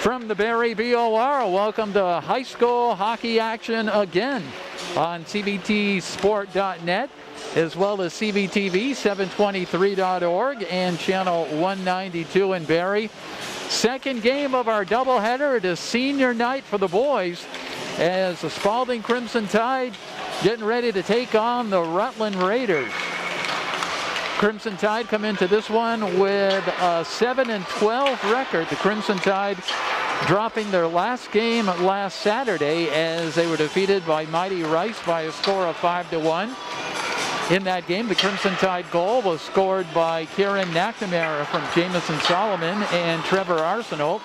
From the Barry BOR, welcome to high school hockey action again on CBTsport.net, as well as CBTV723.org and channel 192 in Barry. Second game of our doubleheader. It is senior night for the boys as the Spaulding Crimson Tide getting ready to take on the Rutland Raiders. Crimson Tide come into this one with a 7-12 record. The Crimson Tide dropping their last game last Saturday as they were defeated by Mighty Rice by a score of 5-1. In that game, the Crimson Tide goal was scored by Kieran McNamara from Jamison Solomon and Trevor Arsenault.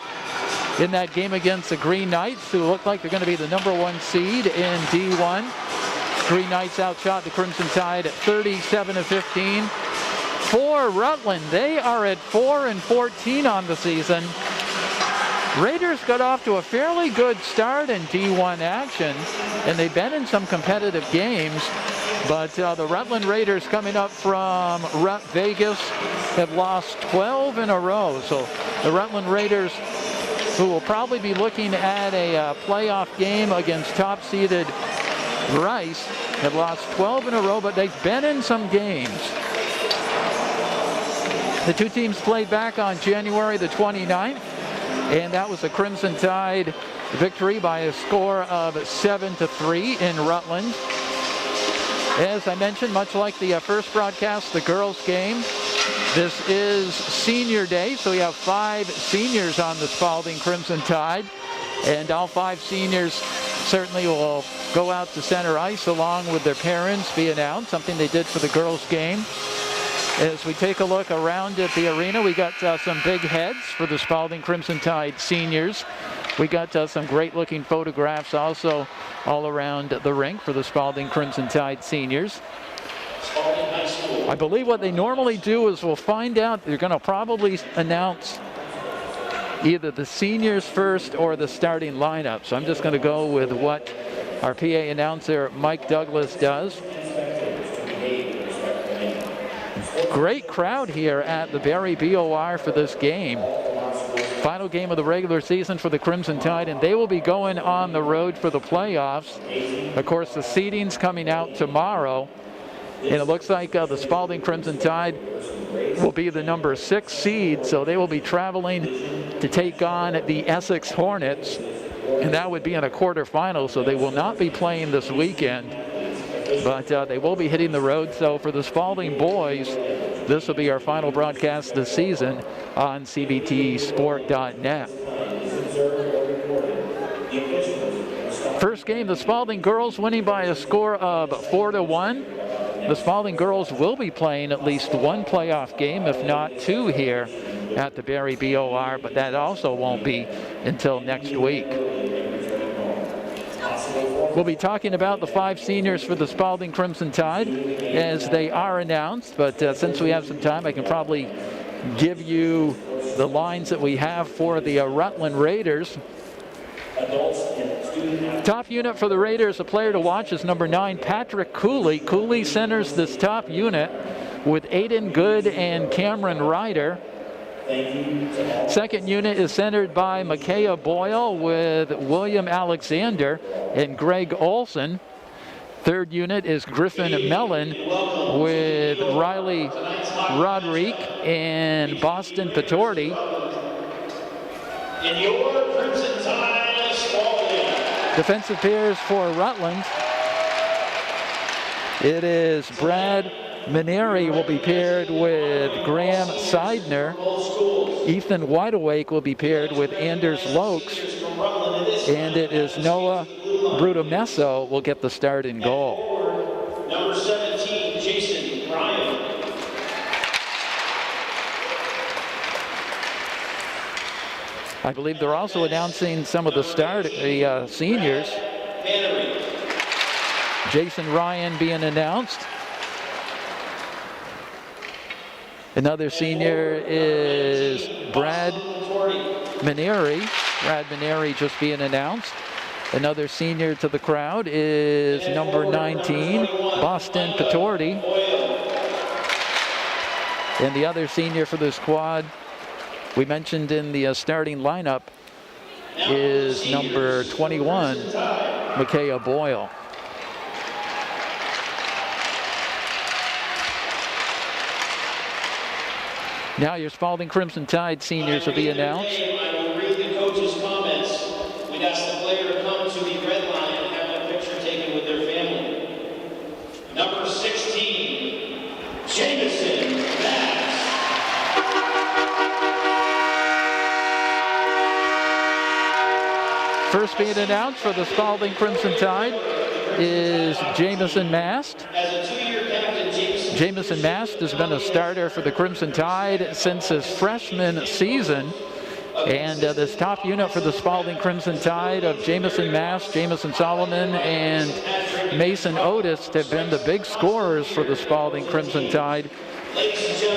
In that game against the Green Knights, who look like they're going to be the #1 seed in D1, Green Knights outshot the Crimson Tide at 37-15. For Rutland, they are at 4-14 on the season. Raiders got off to a fairly good start in D1 action, and they've been in some competitive games. But the Rutland Raiders, coming up from Vegas, have lost 12 in a row. So the Rutland Raiders, who will probably be looking at a playoff game against top-seeded Rice, have lost 12 in a row, but they've been in some games. The two teams played back on January the 29th, and that was a Crimson Tide victory by a score of 7-3 in Rutland. As I mentioned, much like the first broadcast, the girls' game, this is senior day, so we have 5 seniors on the Spaulding Crimson Tide, and all 5 seniors certainly will go out to center ice along with their parents, be announced, something they did for the girls' game. As we take a look around at the arena, we got some big heads for the Spaulding Crimson Tide seniors. We got some great-looking photographs also all around the rink for the Spaulding Crimson Tide seniors. I believe what they normally do is we'll find out, they're going to probably announce either the seniors first or the starting lineup. So I'm just going to go with what our PA announcer, Mike Douglas, does. Great crowd here at the Barry BOR for this game. Final game of the regular season for the Crimson Tide, and they will be going on the road for the playoffs. Of course, the seeding's coming out tomorrow, and it looks like the Spaulding Crimson Tide will be the #6 seed, so they will be traveling to take on the Essex Hornets, and that would be in a quarterfinal, so they will not be playing this weekend. But they will be hitting the road. So for the Spaulding boys, this will be our final broadcast this season on CBTsport.net. First game, the Spaulding girls winning by a score of 4-1. The Spaulding girls will be playing at least one playoff game, if not 2 here at the Barry BOR, but that also won't be until next week. We'll be talking about the 5 seniors for the Spaulding Crimson Tide as they are announced, but since we have some time, I can probably give you the lines that we have for the Rutland Raiders. Top unit for the Raiders, a player to watch is #9, Patrick Cooley. Cooley centers this top unit with Aiden Good and Cameron Ryder. Second unit is centered by Micaiah Boyle with William Alexander and Greg Olson. Third unit is Griffin Mellon with Riley Roderick and Boston Patorti. In your Crimson Tide, Spaulding. Defensive pairs for Rutland. It is Brad Maneri will be paired with Graham Seidner. Ethan Wideawake will be paired with Anders Lokes. And it is Noah Brutomesso will get the start in goal. Number 17, Jason Ryan. I believe they're also announcing some of the seniors. Jason Ryan being announced. Another senior is Brad Maneri. Brad Maneri just being announced. Another senior to the crowd is number 19, Boston Patorti. And the other senior for the squad, we mentioned in the starting lineup, is number 21, Micaiah Boyle. Now your Spaulding Crimson Tide seniors will be announced. I will read the coach's comments. We'd ask the player to come to the red line and have a picture taken with their family. Number 16, Jameson Mass. First being announced for the Spaulding Crimson Tide is Jamison Mast. As a 2-year captain, Jamison Mast has been a starter for the Crimson Tide since his freshman season. And this top unit for the Spaulding Crimson Tide of Jamison Mast, Jamison Solomon, and Mason Otis have been the big scorers for the Spaulding Crimson Tide.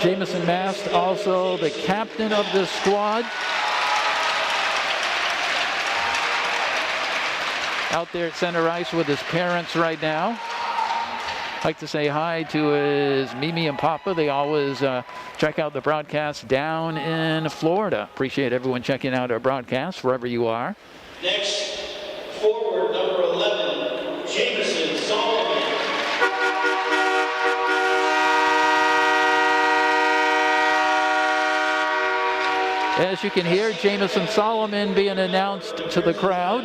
Jamison Mast also the captain of this squad. Out there at center ice with his parents right now. Like to say hi to his Mimi and Papa. They always check out the broadcast down in Florida. Appreciate everyone checking out our broadcast wherever you are. Next, forward number 11, Jameson Solomon. As you can hear, Jamison Solomon being announced to the crowd.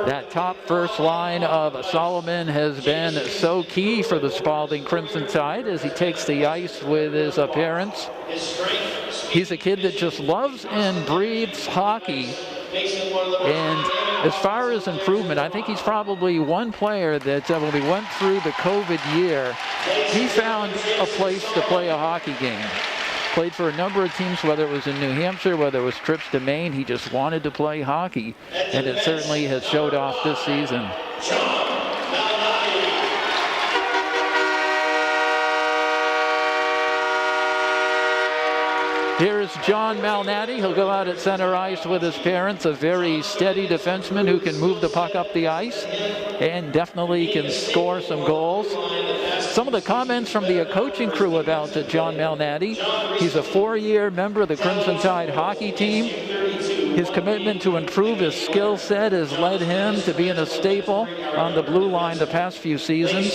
That top first line of Solomon has been so key for the Spaulding Crimson Tide as he takes the ice with his parents. He's a kid that just loves and breathes hockey. And as far as improvement, I think he's probably one player that when we went through the COVID year, he found a place to play a hockey game. Played for a number of teams, whether it was in New Hampshire, whether it was trips to Maine. He just wanted to play hockey, and it certainly has showed off this season. Here is John Malnati. He'll go out at center ice with his parents, a very steady defenseman who can move the puck up the ice and definitely can score some goals. Some of the comments from the coaching crew about John Malnati. He's a 4-year member of the Crimson Tide hockey team. His commitment to improve his skill set has led him to being a staple on the blue line the past few seasons.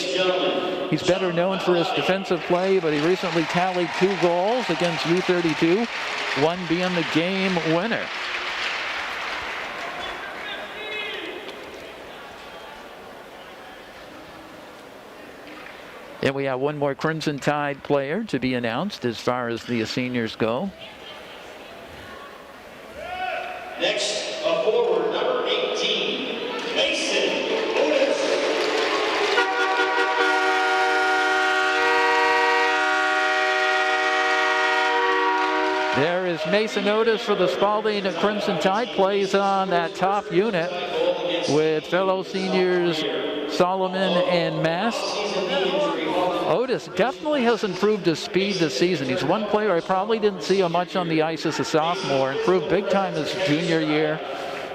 He's better known for his defensive play, but he recently tallied 2 goals against U32, one being the game winner. And we have one more Crimson Tide player to be announced as far as the seniors go. Next, a forward, number 18, Mason Otis. There is Mason Otis for the Spaulding Crimson Tide. Plays on that top unit with fellow seniors Solomon and Mast. Otis definitely has improved his speed this season. He's one player I probably didn't see him much on the ice as a sophomore. Improved big time his junior year,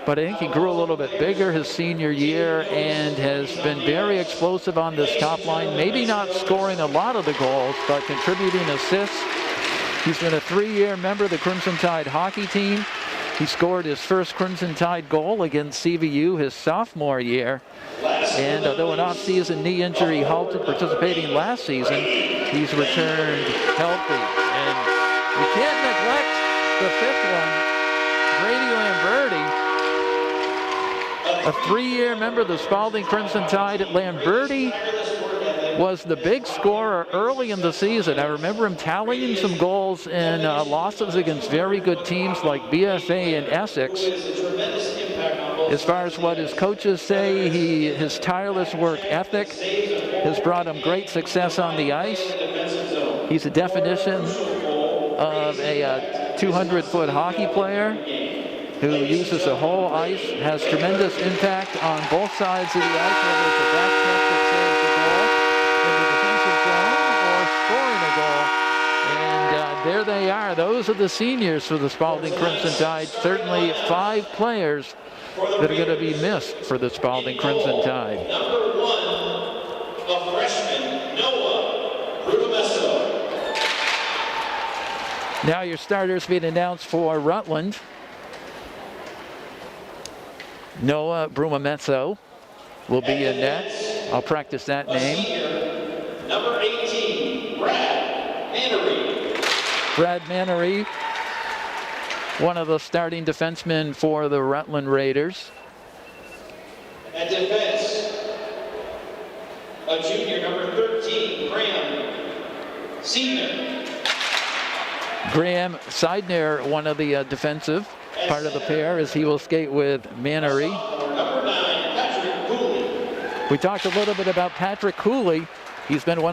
but I think he grew a little bit bigger his senior year and has been very explosive on this top line. Maybe not scoring a lot of the goals, but contributing assists. He's been a 3-year member of the Crimson Tide hockey team. He scored his first Crimson Tide goal against CVU his sophomore year. And though an off-season knee injury halted participating last season, he's returned healthy. And we can't neglect the 5th one, Brady Lamberti, a 3-year member of the Spaulding Crimson Tide. Lamberti was the big scorer early in the season. I remember him tallying some goals in losses against very good teams like BFA and Essex. As far as what his coaches say, his tireless work ethic has brought him great success on the ice. He's a definition of a 200-foot hockey player who uses the whole ice, has tremendous impact on both sides of the ice, whether it's a back check that saves the goal in the defensive zone or scoring a goal. And there they are. Those are the seniors for the Spaulding Crimson Tide. Certainly 5 players that are going to be missed for the Spaulding Crimson Tide. Number 1, a freshman, Noah Rubemesto. Now your starters being announced for Rutland. Noah Brumamezzo will be in net. I'll practice that name. Senior, number 18, Brad Mannery. Brad Mannery, one of the starting defensemen for the Rutland Raiders. At defense, a junior, number 13, Graham Senior. Graham Seidner, one of the defensive part of the pair, as he will skate with Mannery. Number 9, Patrick Cooley. We talked a little bit about Patrick Cooley. He's been one of